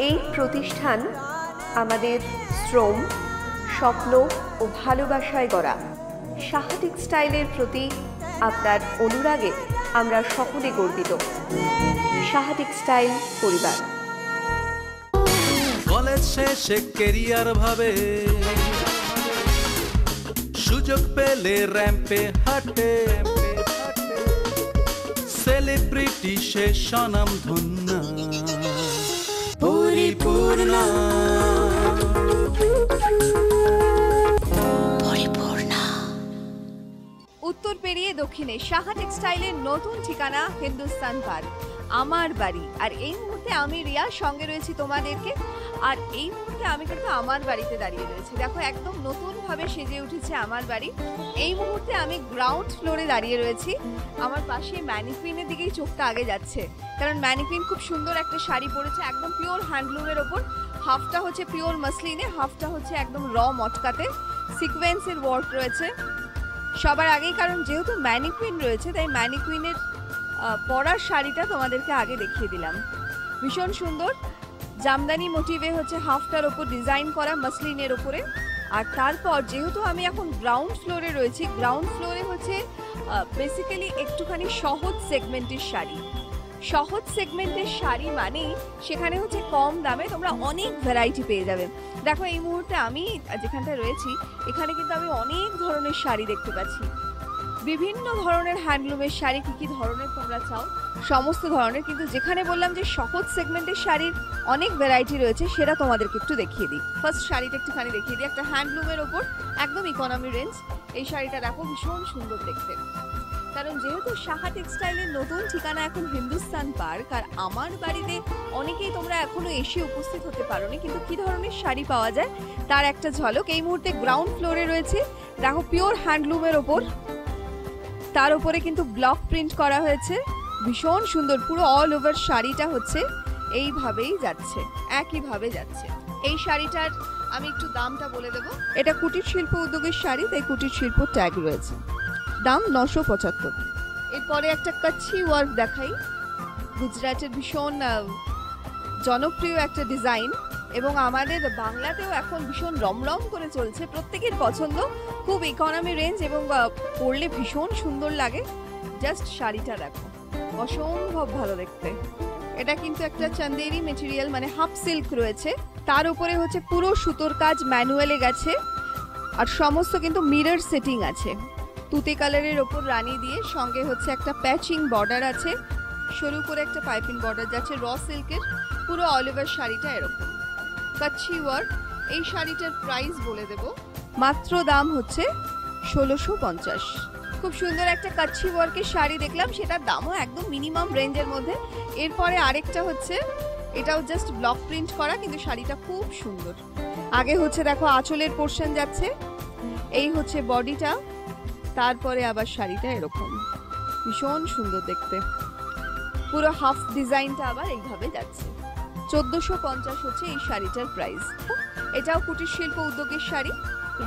এই প্রতিষ্ঠান আমাদের শ্রম, স্বপ্ন ও ভালোবাসায় গড়া। সাহা টেক্সটাইলের প্রতি আপনার অনুরাগে আমরা সকলে গর্বিত। সাহা টেক্সটাইল পরিবার। কলেজ শেষে কেরিয়ার ভাবে, সুযোগ পেলে র্যাম্পে হাঁটে, সেলিব্রিটি সে স্বনাম ধন্য পরিপূর্ণ। উত্তর পেরিয়ে দক্ষিণে সাহা টেক্সটাইলের নতুন ঠিকানা হিন্দুস্তান পার্ক, আমার বাড়ি। আর এই মুহূর্তে আমি রিয়া সঙ্গে রয়েছি তোমাদেরকে। আর এই মুহূর্তে আমি কিন্তু আমার বাড়িতে দাঁড়িয়ে রয়েছি। দেখো একদম নতুনভাবে সেজে উঠেছে আমার বাড়ি। এই মুহূর্তে আমি গ্রাউন্ড ফ্লোরে দাঁড়িয়ে রয়েছি। আমার পাশে ম্যানিকুইনের দিকেই চোখটা আগে যাচ্ছে, কারণ ম্যানিকুইন খুব সুন্দর একটা শাড়ি পরেছে, একদম পিওর হ্যান্ডলুমের ওপর। হাফটা হচ্ছে পিওর মাসলিনে, হাফটা হচ্ছে একদম র মটকাতে সিকোয়েন্সের ওয়ার্ক রয়েছে সবার আগেই। কারণ যেহেতু ম্যানিকুইন রয়েছে তাই ম্যানিকুইনের পরার শাড়িটা তোমাদেরকে আগে দেখিয়ে দিলাম। ভীষণ সুন্দর জামদানি মোটিভে হচ্ছে হাফটার ওপর ডিজাইন করা মাসলিনের ওপরে। আর তারপর যেহেতু আমি এখন গ্রাউন্ড ফ্লোরে রয়েছি, গ্রাউন্ড ফ্লোরে হচ্ছে বেসিক্যালি একটুখানি সহজ সেগমেন্টের শাড়ি। সহজ সেগমেন্টের শাড়ি মানেই সেখানে হচ্ছে কম দামে তোমরা অনেক ভ্যারাইটি পেয়ে যাবে। দেখো এই মুহূর্তে আমি যেখানটায় রয়েছি এখানে কিন্তু আমি অনেক ধরনের শাড়ি দেখতে পাচ্ছি। বিভিন্ন ধরনের হ্যান্ডলুমের শাড়ি, কী কী ধরনের তোমরা চাও সমস্ত ধরনের। কিন্তু যেখানে বললাম যে সহজ সেগমেন্টের শাড়ির অনেক ভ্যারাইটি রয়েছে সেটা তোমাদেরকে একটু দেখিয়ে দিই। ফার্স্ট শাড়িটা একটুখানি দেখিয়ে দিই, একটা হ্যান্ডলুমের ওপর একদম ইকোনমি রেঞ্জ। এই শাড়িটা দেখো ভীষণ সুন্দর দেখতে। কারণ যেহেতু সাহা টেক্সটাইলের নতুন ঠিকানা এখন হিন্দুস্তান পার্ক, আর আমার বাড়িতে অনেকেই তোমরা এখনো এসে উপস্থিত হতে পারোনি, কিন্তু কি ধরনের শাড়ি পাওয়া যায় তার একটা ঝলক। এই মুহূর্তে গ্রাউন্ড ফ্লোরে রয়েছে, দেখো পিওর হ্যান্ডলুমের ওপর, তার উপরে কিন্তু ব্লক প্রিন্ট করা হয়েছে, ভীষণ সুন্দর। পুরো অল ওভার শাড়িটা হচ্ছে এইভাবেই যাচ্ছে, একইভাবে যাচ্ছে। এই শাড়িটার আমি একটু দামটা বলে দেবো। এটা কুটির শিল্প উদ্যোগের শাড়ি, তাই কুটির শিল্প ট্যাগ রয়েছে। দাম 975। এরপরে একটা কাচ্ছি ওয়ার্ক দেখাই, গুজরাটের ভীষণ জনপ্রিয় একটা ডিজাইন, এবং আমাদের বাংলাতেও এখন ভীষণ রমরম করে চলছে, প্রত্যেকের পছন্দ। খুব ইকোনমি রেঞ্জ এবং পরলে ভীষণ সুন্দর লাগে। জাস্ট শাড়িটা দেখো, অসম্ভব ভালো দেখতে। এটা কিন্তু একটা চান্দেরি মেটেরিয়াল, মানে হাফ সিল্ক রয়েছে, তার উপরে হচ্ছে পুরো সুতোর কাজ ম্যানুয়ালে গেছে, আর সমস্ত কিন্তু মিরর সেটিং আছে। তুতে কালারের ওপর রানী দিয়ে, সঙ্গে হচ্ছে একটা প্যাচিং বর্ডার আছে, সরু করে একটা পাইপিং বর্ডার যাচ্ছে র সিল্কের। পুরো অল ওভার শাড়িটা এরকম কাচ্ছি ওয়ার্ক। এই শাড়িটার প্রাইস বলে দেব, মাত্র দাম হচ্ছে 1650। খুব সুন্দর একটা কাচ্ছি ওয়ার্কের শাড়ি দেখলাম, সেটার দামও একদম মিনিমাম রেঞ্জের মধ্যে। এরপরে আরেকটা হচ্ছে, এটাও জাস্ট ব্লক প্রিন্ট করা, কিন্তু শাড়িটা খুব সুন্দর। আগে হচ্ছে দেখো আঁচলের পোর্শন যাচ্ছে, এই হচ্ছে বডিটা, তারপরে আবার শাড়িটা এরকম ভীষণ সুন্দর দেখতে। পুরো হাফ ডিজাইনটা আবার এইভাবে যাচ্ছে। 1450 হচ্ছে এই শাড়িটার প্রাইস। এটাও কুটির শিল্প উদ্যোগের শাড়ি,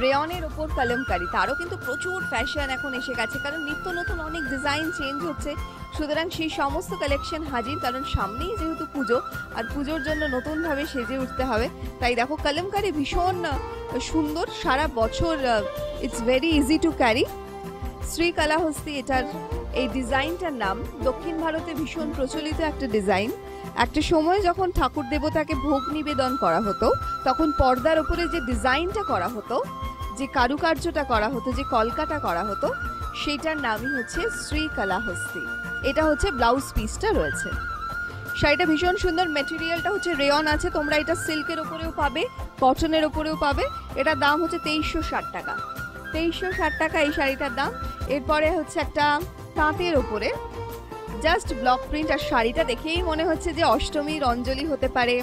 রেয়নের ওপর কলমকারি। তারও কিন্তু প্রচুর ফ্যাশন এখন এসে গেছে, কারণ নিত্য নতুন অনেক ডিজাইন চেঞ্জ হচ্ছে। সুতরাং সেই সমস্ত কালেকশন হাজির, কারণ সামনেই যেহেতু পুজো, আর পুজোর জন্য নতুনভাবে সেজে উঠতে হবে। তাই দেখো কলমকারি ভীষণ সুন্দর, সারা বছর it's very easy to carry. Srikalahasti এটার এই ডিজাইনটার নাম। দক্ষিণ ভারতে ভীষণ প্রচলিত একটা ডিজাইন। একটা সময় যখন ঠাকুর দেবতাকে ভোগ নিবেদন করা হতো, তখন পর্দার উপরে যে ডিজাইনটা করা হতো, যে কারুকার্যটা করা হতো, যে কলকাটা করা হতো, সেইটার নামই হচ্ছে শ্রীকলাহস্তি। এটা হচ্ছে ব্লাউজ পিসটা রয়েছে। শাড়িটা ভীষণ সুন্দর, মেটেরিয়ালটা হচ্ছে রেয়ন আছে। তোমরা এটা সিল্কের ওপরেও পাবে, কটনের ওপরেও পাবে। এটার দাম হচ্ছে 2360 টাকা। 2360 টাকা এই শাড়িটার দাম। এরপরে হচ্ছে একটা তাঁতের ওপরে জাস্ট ব্লক প্রিন্ট, আর শাড়িটা দেখেই মনে হচ্ছে যে অষ্টমীর অঞ্জলি হতে পারে,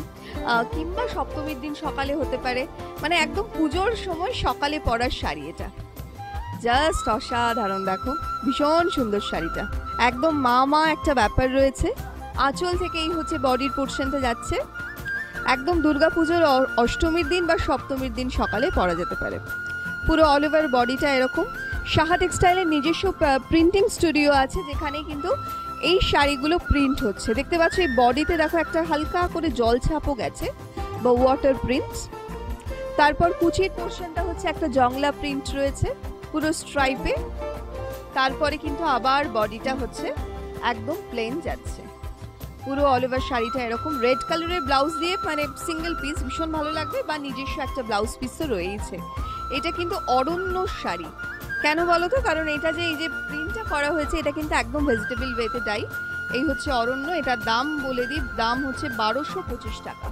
কিংবা সপ্তমীর দিন সকালে হতে পারে, মানে একদম পুজোর সময় সকালে পরার শাড়ি। এটা জাস্ট অসাধারণ, দেখো ভীষণ সুন্দর শাড়িটা, একদম মা একটা ব্যাপার রয়েছে। আঁচল থেকেই হচ্ছে বডির পোর্শনটা যাচ্ছে, একদম দুর্গাপুজোর অষ্টমীর দিন বা সপ্তমীর দিন সকালে পরা যেতে পারে। পুরো অল ওভার বডিটা এরকম। সাহা টেক্সটাইলের নিজস্ব প্রিন্টিং স্টুডিও আছে, যেখানে কিন্তু এই শাড়িগুলো প্রিন্ট হচ্ছে, দেখতে পাচ্ছ এই বডিতে দেখো একটা হালকা করে জল ছাপও গেছে বা ওয়াটার প্রিন্ট। তারপর কুচির পোর্শনটা হচ্ছে একটা জংলা প্রিন্ট রয়েছে পুরো স্ট্রাইপে। তারপরে কিন্তু আবার বডিটা হচ্ছে একদম প্লেন যাচ্ছে। পুরো অল ওভার শাড়িটা এরকম রেড কালারের ব্লাউজ দিয়ে, মানে সিঙ্গেল পিস ভীষণ ভালো লাগবে, বা নিজস্ব একটা ব্লাউজ পিস তো রয়েছে। এটা কিন্তু অরণ্য শাড়ি, কেন বলো তো? কারণ এটা যে এই যে প্রিন্টটা করা হয়েছে এটা কিন্তু একদম ভেজিটেবল ওয়েতে ডাই। এই হচ্ছে অরণ্য, এটার দাম বলে দিই, দাম হচ্ছে 1225 টাকা।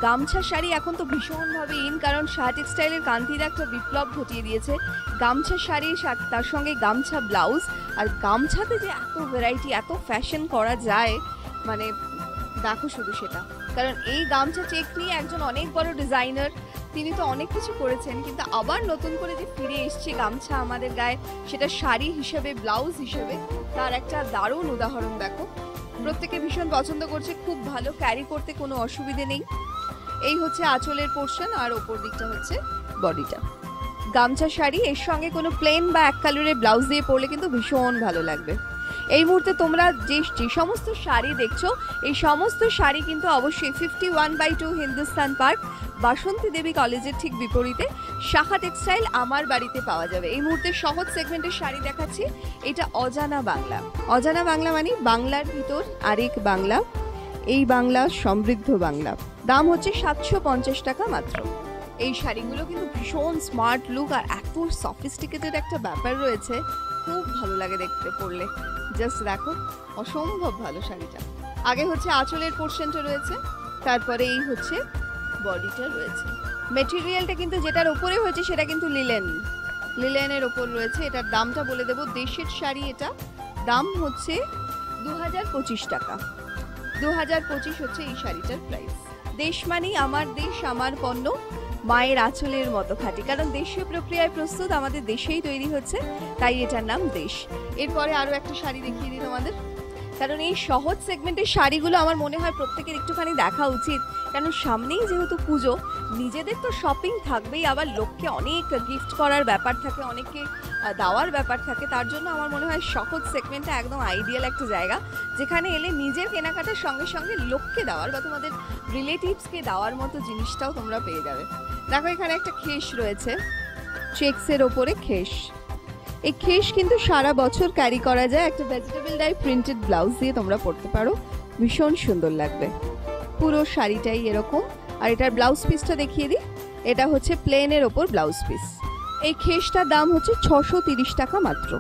গামছা শাড়ি এখন তো ভীষণভাবে ইন, কারণ শাহ টেক্সটাইলের কান্তিরা একটা বিপ্লব ঘটিয়ে দিয়েছে। গামছা শাড়ি, তার সঙ্গে গামছা ব্লাউজ, আর গামছাতে যে এত ভ্যারাইটি, এত ফ্যাশন করা যায়, মানে দেখো শুধু সেটা। কারণ এই গামছা চেক নিয়ে একজন অনেক বড় ডিজাইনার, তিনি তো অনেক কিছু করেছেন, কিন্তু আবার নতুন করে যে ফিরে এসছে গামছা আমাদের গায়ে, সেটা শাড়ি হিসেবে, ব্লাউজ হিসেবে, তার একটা দারুণ উদাহরণ দেখো। প্রত্যেকে ভীষণ পছন্দ করছে, খুব ভালো, ক্যারি করতে কোনো অসুবিধে নেই। এই হচ্ছে আঁচলের পোর্শন, আর ওপর দিকটা হচ্ছে বডিটা। গামছা শাড়ি, এর সঙ্গে কোনো প্লেন বা এক কালারের ব্লাউজ দিয়ে পরলে কিন্তু ভীষণ ভালো লাগবে। এই মুহূর্তে তোমরা যে সমস্ত শাড়ি দেখছো, এই সমস্ত শাড়ি কিন্তু অবশ্যই 51/2 হিন্দুস্তান পার্ক, বাসন্তী দেবী কলেজের ঠিক বিপরীতে শাখা টেক্সটাইল আমার বাড়িতে পাওয়া যাবে। এই মুহূর্তে সহজ সেগমেন্টের শাড়ি দেখাচ্ছি। এটা অজানা বাংলা। অজানা বাংলা মানে বাংলার ভিতর আরেক বাংলা, এই বাংলা সমৃদ্ধ বাংলা। দাম হচ্ছে 750 টাকা মাত্র। এই শাড়িগুলো কিন্তু ভীষণ স্মার্ট লুক, আর এত সফিস্টিকেটেড একটা ব্যাপার রয়েছে, খুব ভালো লাগে দেখতে পরলে। জাস্ট দেখো, অসম্ভব ভালো শাড়িটা। আগে হচ্ছে আঁচলের পোর্শনটা রয়েছে, তারপরে এই হচ্ছে বডিটা রয়েছে। মেটেরিয়ালটা কিন্তু যেটার ওপরে হয়েছে সেটা কিন্তু লিলেনের ওপর রয়েছে। এটার দামটা বলে দেবো, দেশের শাড়ি এটা, দাম হচ্ছে 2025 টাকা। 2025 হচ্ছে এই শাড়িটার প্রাইস। দেশ মানেই আমার দেশ, আমার পণ্য, মায়ের আঁচলের মতো খাঁটি, কারণ দেশীয় প্রক্রিয়ায় প্রস্তুত, আমাদের দেশেই তৈরি হচ্ছে, তাই এটার নাম দেশ। এরপরে আরো একটা শাড়ি দেখিয়ে দিই তোমাদের, কারণ এই সহজ সেগমেন্টের শাড়িগুলো আমার মনে হয় প্রত্যেকের একটুখানি দেখা উচিত, কারণ সামনেই যেহেতু পুজো, নিজেদের তো শপিং থাকবেই, আবার লোককে অনেক গিফট করার ব্যাপার থাকে, অনেককে দেওয়ার ব্যাপার থাকে। তার জন্য আমার মনে হয় সহজ সেগমেন্টটা একদম আইডিয়াল একটা জায়গা, যেখানে এলে নিজের কেনাকাটার সঙ্গে সঙ্গে লোককে দেওয়ার বা তোমাদের রিলেটিভসকে দেওয়ার মতো জিনিসটাও তোমরা পেয়ে যাবে। দেখো এখানে একটা খেস রয়েছে, চেক্সের ওপরে খেস। এই খেস কিন্তু সারা বছর ক্যারি করা যায়, একটা ভেজিটেবল ডাই প্রিন্টেড ব্লাউজ দিয়ে তোমরা পরতে পারো, ভীষণ সুন্দর লাগবে। পুরো শাড়িটাই এরকম। আর এটার ব্লাউজ পিসটা দেখিয়ে দিই, এটা হচ্ছে প্লেনের ওপর ব্লাউজ পিস। এই খেসটার দাম হচ্ছে 630 টাকা মাত্র।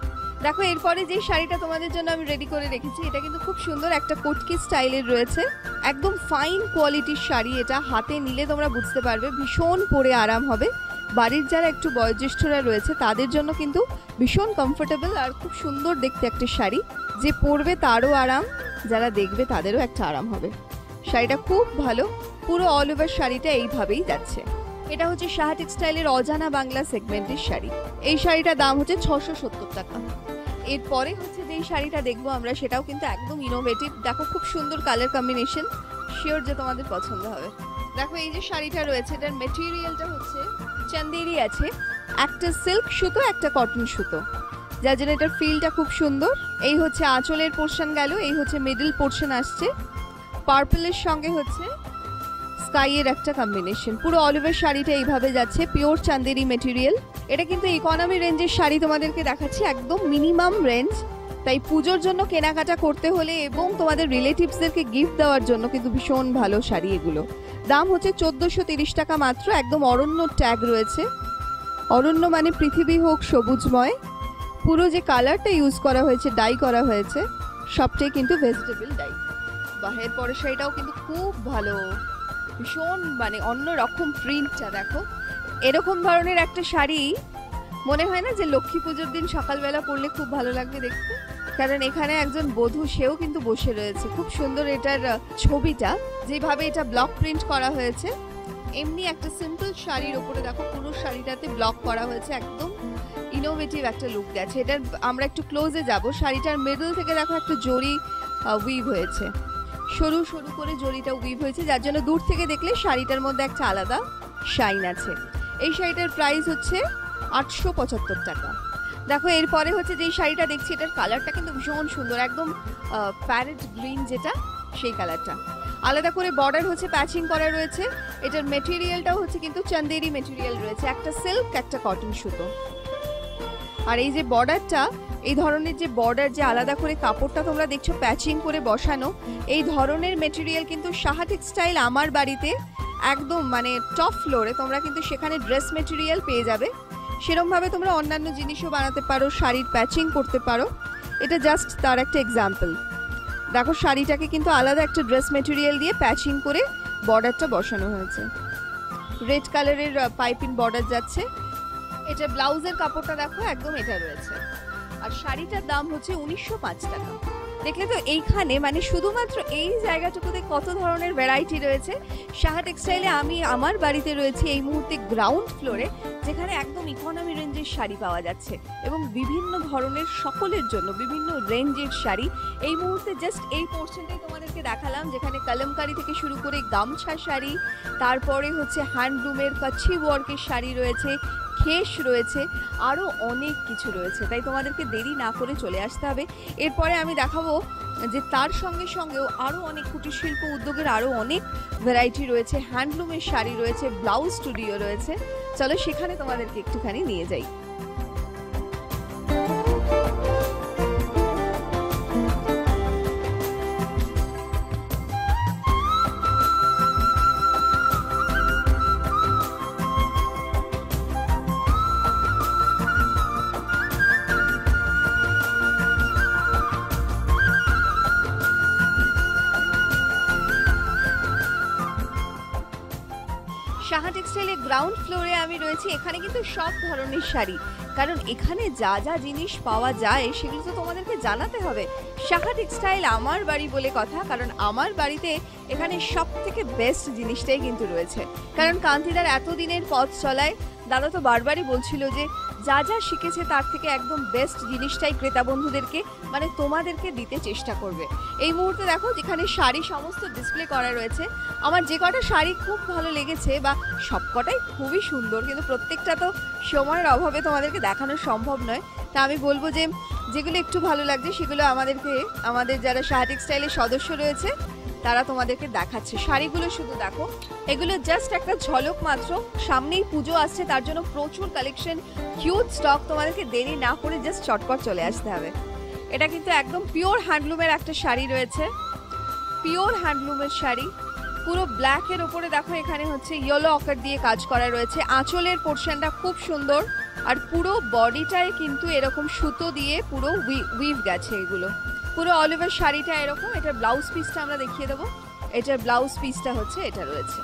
দেখো এরপরে যে শাড়িটা তোমাদের জন্য আমি রেডি করে রেখেছি, এটা কিন্তু খুব সুন্দর একটা কোটকি স্টাইলের রয়েছে, একদম ফাইন কোয়ালিটির শাড়ি। এটা হাতে নিলে তোমরা বুঝতে পারবে, ভীষণ পরে আরাম হবে। বাড়ির যারা একটু বয়োজ্যেষ্ঠরা রয়েছে তাদের জন্য কিন্তু ভীষণ কমফোর্টেবল আর খুব সুন্দর দেখতে একটা শাড়ি, যে পরবে তারও আরাম, যারা দেখবে তাদেরও একটা আরাম হবে। শাড়িটা খুব ভালো, পুরো অল ওভার শাড়িটা এইভাবেই যাচ্ছে। এটা হচ্ছে শাহ টেক্সটাইলের অজানা বাংলা সেগমেন্টের শাড়ি। এই শাড়িটার দাম হচ্ছে 670 টাকা। এরপরে হচ্ছে যে শাড়িটা দেখবো আমরা, সেটাও কিন্তু একদম ইনোভেটিভ। দেখো খুব সুন্দর কালার কম্বিনেশন, শিওর যে তোমাদের পছন্দ হবে। দেখো এই যে শাড়িটা রয়েছে, এটার মেটেরিয়ালটা হচ্ছে চান্দেরি আছে, একটা সিল্ক সুতো, একটা কটন সুতো, যার জন্য এটার ফিলটা খুব সুন্দর। এই হচ্ছে আঁচলের পোর্শন গেল, এই হচ্ছে মিডল পোর্শন আসছে, পার্পলের সঙ্গে হচ্ছে স্কাইয়ের একটা কম্বিনেশন। পুরো অল ওভার শাড়িটা এইভাবে যাচ্ছে, পিওর চান্দেরি মেটেরিয়াল। এটা কিন্তু ইকোনমি রেঞ্জের শাড়ি তোমাদেরকে দেখাচ্ছি, একদম মিনিমাম রেঞ্জ। তাই পুজোর জন্য কেনাকাটা করতে হলে এবং তোমাদের রিলেটিভসদেরকে গিফট দেওয়ার জন্য কিন্তু ভীষণ ভালো শাড়ি এগুলো। দাম হচ্ছে 1430 টাকা মাত্র। একদম অরণ্য ট্যাগ রয়েছে, অরণ্য মানে পৃথিবী হোক সবুজময়। পুরো যে কালারটা ইউজ করা হয়েছে, ডাই করা হয়েছে, সবটাই কিন্তু ভেজিটেবল ডাই। বাহের পরে শাড়িটাও কিন্তু খুব ভালো, ভীষণ মানে অন্যরকম প্রিন্টটা দেখো। এরকম ধরনের একটা শাড়ি মনে হয় না যে লক্ষ্মী পুজোর দিন সকালবেলা পরলে খুব ভালো লাগবে দেখতে? কারণ এখানে একজন বধূ সেও কিন্তু বসে রয়েছে। খুব সুন্দর এটার ছবিটা, যেভাবে এটা ব্লক প্রিন্ট করা হয়েছে। এমনি একটা সিম্পল শাড়ির ওপরে দেখো পুরো শাড়িটাতে ব্লক করা হয়েছে, একদম ইনোভেটিভ একটা লুক গেছে। এটার আমরা একটু ক্লোজে যাব। শাড়িটার মিডল থেকে দেখো একটা জরি উইভ হয়েছে, সরু সরু করে জরিটা উইভ হয়েছে, যার জন্য দূর থেকে দেখলে শাড়িটার মধ্যে একটা আলাদা শাইন আছে। এই শাড়িটার প্রাইস হচ্ছে 875 টাকা। দেখো এরপরে হচ্ছে যেই শাড়িটা দেখছি, এটার কালারটা কিন্তু ভীষণ সুন্দর, একদম প্যারেট গ্রিন যেটা, সেই কালারটা। আলাদা করে বর্ডার হচ্ছে প্যাচিং করা রয়েছে। এটার মেটেরিয়ালটাও হচ্ছে কিন্তু চন্দেরি মেটেরিয়াল রয়েছে, একটা সিল্ক একটা কটন সুতো। আর এই যে বর্ডারটা, এই ধরনের যে বর্ডার, যে আলাদা করে কাপড়টা তোমরা দেখছো প্যাচিং করে বসানো, এই ধরনের মেটেরিয়াল কিন্তু সাহা টেক্সটাইল আমার বাড়িতে একদম মানে টপ ফ্লোরে তোমরা কিন্তু সেখানে ড্রেস মেটেরিয়াল পেয়ে যাবে। সেরকমভাবে তোমরা অন্যান্য জিনিসও বানাতে পারো, শাড়ির প্যাচিং করতে পারো। এটা জাস্ট তার একটা এক্সাম্পল। দেখো শাড়িটাকে কিন্তু আলাদা একটা ড্রেস মেটেরিয়াল দিয়ে প্যাচিং করে বর্ডারটা বসানো হয়েছে। রেড কালারের পাইপিং বর্ডার যাচ্ছে। এটা ব্লাউজের কাপড়টা দেখো একদম এটা রয়েছে। আর শাড়িটার দাম হচ্ছে 1905 টাকা। দেখলে তো এইখানে মানে শুধুমাত্র এই জায়গাটুকুতে কত ধরনের ভ্যারাইটি রয়েছে। সাহা টেক্সটাইলে আমি আমার বাড়িতে রয়েছে এই মুহূর্তে গ্রাউন্ড ফ্লোরে, যেখানে একদম ইকোনমি রেঞ্জের শাড়ি পাওয়া যাচ্ছে এবং বিভিন্ন ধরনের সকলের জন্য বিভিন্ন রেঞ্জের শাড়ি। এই মুহূর্তে জাস্ট এই পোর্শনটাই তোমাদেরকে দেখালাম, যেখানে কলমকারি থেকে শুরু করে গামছা শাড়ি, তারপরে হচ্ছে হ্যান্ডলুমের কাচ্ছি ওয়ার্কের শাড়ি রয়েছে, খেস রয়েছে, আরও অনেক কিছু রয়েছে। তাই তোমাদেরকে দেরি না করে চলে আসতে হবে। এরপরে আমি দেখাবো যে তার সঙ্গে সঙ্গেও আরও অনেক কুটির শিল্প উদ্যোগের আরও অনেক ভ্যারাইটি রয়েছে, হ্যান্ডলুমের শাড়ি রয়েছে, ব্লাউজ স্টুডিও রয়েছে। চলো সেখানে তোমাদেরকে একটুখানি নিয়ে যাই। সাহা টেক্সটাইলের গ্রাউন্ড ফ্লোরে আমি রয়েছি। এখানে কিন্তু সব ধরনের শাড়ি, কারণ এখানে যা যা জিনিস পাওয়া যায় সেগুলো তো তোমাদেরকে জানাতে হবে। সাহা টেক্সটাইল আমার বাড়ি বলে কথা, কারণ আমার বাড়িতে এখানে সব থেকে বেস্ট জিনিসটাই কিন্তু রয়েছে। কারণ কান্তিদার এতদিনের পথ চলায় দাদা তো বারবারই বলছিল যে যা যা শিখেছে তার থেকে একদম বেস্ট জিনিসটাই ক্রেতা বন্ধুদেরকে মানে তোমাদেরকে দিতে চেষ্টা করবে। এই মুহূর্তে দেখো যেখানে শাড়ি সমস্ত ডিসপ্লে করা রয়েছে। আমার যে কটা শাড়ি খুব ভালো লেগেছে, বা সব কটাই খুবই সুন্দর, কিন্তু প্রত্যেকটা তো সময়ের অভাবে তোমাদেরকে দেখানো সম্ভব নয়। তা আমি বলবো যে যেগুলো একটু ভালো লাগছে সেগুলো আমাদের যারা সাহা টেক্সটাইলের সদস্য রয়েছে তারা তোমাদেরকে দেখাচ্ছে। শাড়িগুলো শুধু দেখো, এগুলো জাস্ট একটা ঝলক মাত্র। সামনেই পুজো আসছে, তার জন্য প্রচুর কালেকশন, হিউজ স্টক। তোমাদেরকে দেরি না করে জাস্ট চটপট চলে আসতে হবে। এটা কিন্তু একদম পিওর হ্যান্ডলুমের একটা শাড়ি রয়েছে, পিওর হ্যান্ডলুমের শাড়ি, পুরো ব্ল্যাকের ওপরে দেখো এখানে হচ্ছে ইয়েলো অকার দিয়ে কাজ করা রয়েছে। আঁচলের পোর্শনটা খুব সুন্দর, আর পুরো বডিটায় কিন্তু এরকম সুতো দিয়ে পুরো উইভ গেছে। এগুলো পুরো অল ওভার শাড়িটা এরকম। এটার ব্লাউজ পিসটা আমরা দেখিয়ে দেবো। এটার ব্লাউজ পিসটা হচ্ছে এটা রয়েছে,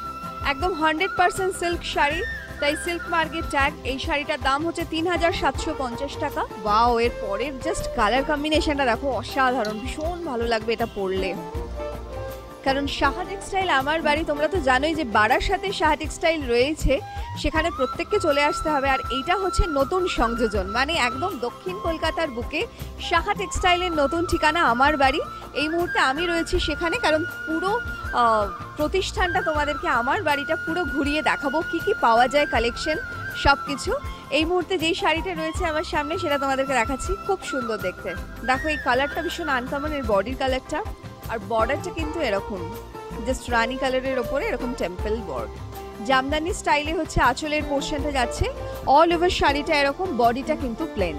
একদম 100% সিল্ক শাড়ি, তাই সিল্ক মার্কের ট্যাগ। এই শাড়িটার দাম হচ্ছে 3750 টাকা। ওয়াও, এর পরের জাস্ট কালার কম্বিনেশনটা দেখো, অসাধারণ, ভীষণ ভালো লাগবে এটা পরলে। কারণ সাহা টেক্সটাইল আমার বাড়ি, তোমরা তো জানোই যে বারাসাতে সাহা টেক্সটাইল রয়েছে, সেখানে প্রত্যেককে চলে আসতে হবে। আর এইটা হচ্ছে নতুন সংযোজন, মানে একদম দক্ষিণ কলকাতার বুকে সাহা টেক্সটাইলের নতুন ঠিকানা আমার বাড়ি। এই মুহূর্তে আমি রয়েছি সেখানে, কারণ পুরো প্রতিষ্ঠানটা তোমাদেরকে, আমার বাড়িটা পুরো ঘুরিয়ে দেখাবো, কি কি পাওয়া যায়, কালেকশন সব কিছু। এই মুহূর্তে যেই শাড়িটা রয়েছে আমার সামনে সেটা তোমাদেরকে দেখাচ্ছি, খুব সুন্দর দেখতে। দেখো এই কালারটা ভীষণ আনকমন, এর বডির কালারটা, আর বর্ডারটা কিন্তু এরকম জাস্ট রানি কালারের ওপরে এরকম টেম্পল বর্ড। জামদানি স্টাইলে হচ্ছে আঁচলের পোর্শনটা যাচ্ছে, অল ওভার শাড়িটা এরকম, বডিটা কিন্তু প্লেন।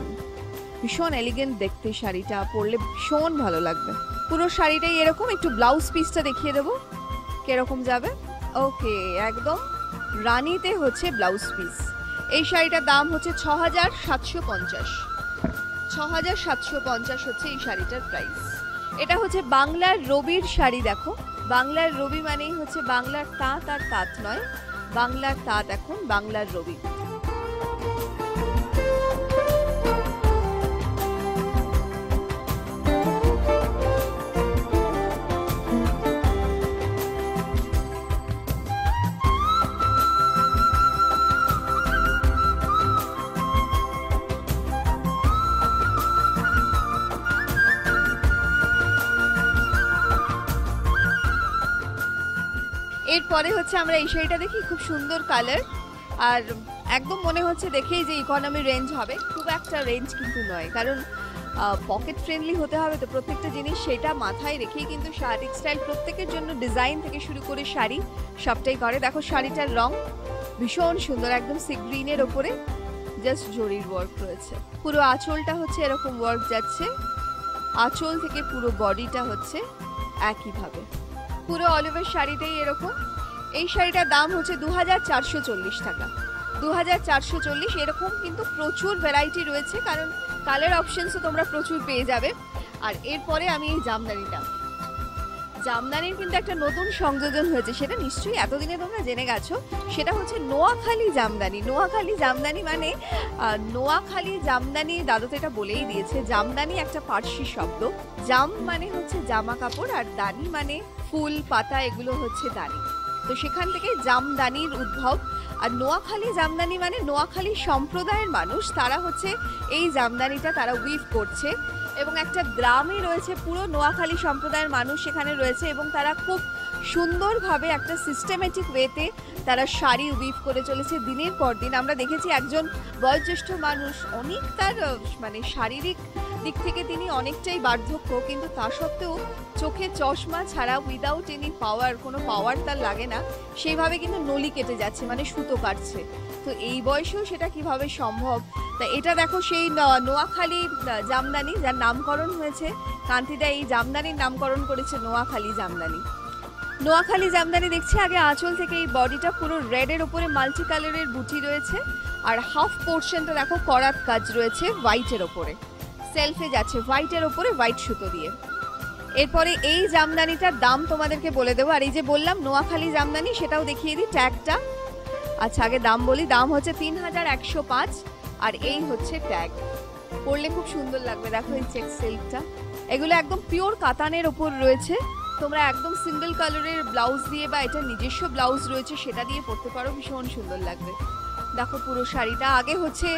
ভীষণ এলিগেন্ট দেখতে, শাড়িটা পরলে ভীষণ ভালো লাগবে। পুরো শাড়িটাই এরকম। একটু ব্লাউজ পিসটা দেখিয়ে দেবো কিরকম যাবে। ওকে, একদম রানিতে হচ্ছে ব্লাউজ পিস। এই শাড়িটার দাম হচ্ছে 6750। 6750 হচ্ছে এই শাড়িটার প্রাইস। এটা হচ্ছে বাংলার রবির শাড়ি। দেখো বাংলার রবি মানেই হচ্ছে বাংলার তাঁত, আর তাঁত নয়, বাংলার তাঁত এখন বাংলার রবি। এরপরে হচ্ছে আমরা এই শাড়িটা দেখি, খুব সুন্দর কালার, আর একদম মনে হচ্ছে দেখেই যে ইকোনমি রেঞ্জ হবে, খুব একটা রেঞ্জ কিন্তু নয়, কারণ পকেট ফ্রেন্ডলি হতে হবে তো প্রত্যেকটা জিনিস, সেটা মাথায় রেখেই কিন্তু শাড়ি টেক্সটাইল প্রত্যেকের জন্য ডিজাইন থেকে শুরু করে শাড়ি সবটাই করে। দেখো শাড়িটার রং ভীষণ সুন্দর, একদম সি গ্রিনের ওপরে জাস্ট জরির ওয়ার্ক রয়েছে। পুরো আঁচলটা হচ্ছে এরকম ওয়ার্ক যাচ্ছে, আঁচল থেকে পুরো বডিটা হচ্ছে একইভাবে, পুরো অল ওভার শাড়িটাই এরকম। এই শাড়িটার দাম হচ্ছে 2440 টাকা, 2440। এরকম কিন্তু প্রচুর ভ্যারাইটি রয়েছে, কারণ কালার অপশনসও তোমরা প্রচুর পেয়ে যাবে। আর এরপরে আমি এই জামদানির কিন্তু একটা নতুন সংযোজন হয়েছে, সেটা নিশ্চয়ই এতদিনে তোমরা জেনে গেছো, সেটা হচ্ছে নোয়াখালী জামদানি। নোয়াখালী জামদানি মানে নোয়াখালী জামদানি, দাদু তো এটা বলেই দিয়েছে, জামদানি একটা পার্সি শব্দ, জাম মানে হচ্ছে জামা কাপড়, আর দানি মানে ফুল পাতা, এগুলো হচ্ছে দানি, তো সেখান থেকে জামদানির উদ্ভব। আর নোয়াখালী জামদানি মানে নোয়াখালী সম্প্রদায়ের মানুষ, তারা হচ্ছে এই জামদানিটা তারা উইভ করছে, এবং একটা গ্রামে রয়েছে পুরো নোয়াখালী সম্প্রদায়ের মানুষ সেখানে রয়েছে, এবং তারা খুব সুন্দরভাবে একটা সিস্টেমেটিক ওয়েতে তারা শাড়ি উইভ করে চলেছে দিনের পর দিন। আমরা দেখেছি একজন বয়োজ্যেষ্ঠ মানুষ, অনেক তার মানে শারীরিক দিক থেকে তিনি অনেকটাই বার্ধক্য, কিন্তু তা সত্ত্বেও চোখে চশমা ছাড়া উইদাউট এনি পাওয়ার, কোনো পাওয়ার তার লাগে না, সেইভাবে কিন্তু নলি কেটে যাচ্ছে, মানে সুতো কাটছে। তো এই বয়সেও সেটা কিভাবে সম্ভব? তা এটা দেখো সেই নোয়াখালী জামদানি, যার নামকরণ হয়েছে, কান্তিদা এই জামদানির নামকরণ করেছে নোয়াখালী জামদানি। নোয়াখালী জামদানি দেখছি আগে আঁচল থেকে এই বডিটা পুরো রেডের ওপরে মাল্টি কালারের বুটি রয়েছে, আর হাফ পোর্শনটা দেখো করাত কাজ রয়েছে হোয়াইটের ওপরে, সেলফে যাচ্ছে হোয়াইটের ওপরে হোয়াইট সুতো দিয়ে। এরপরে এই জামদানিটার দাম তোমাদেরকে বলে দেবো, আর এই যে বললাম নোয়াখালী জামদানি সেটাও দেখিয়ে দিই ট্যাগটা। আচ্ছা আগে দাম বলি, দাম হচ্ছে 3105, আর এই হচ্ছে ট্যাগ, পরলে খুব সুন্দর লাগবে। দেখো এই চেক সিল্কটা, এগুলো একদম পিওর কাতানের ওপর রয়েছে, তোমরা একদম সিঙ্গেল কালারের ব্লাউজ দিয়ে বা এটা নিজস্ব ব্লাউজ রয়েছে সেটা দিয়ে পরতে পারো, ভীষণ সুন্দর লাগবে। দেখো পুরো শাড়িটা আগে হচ্ছে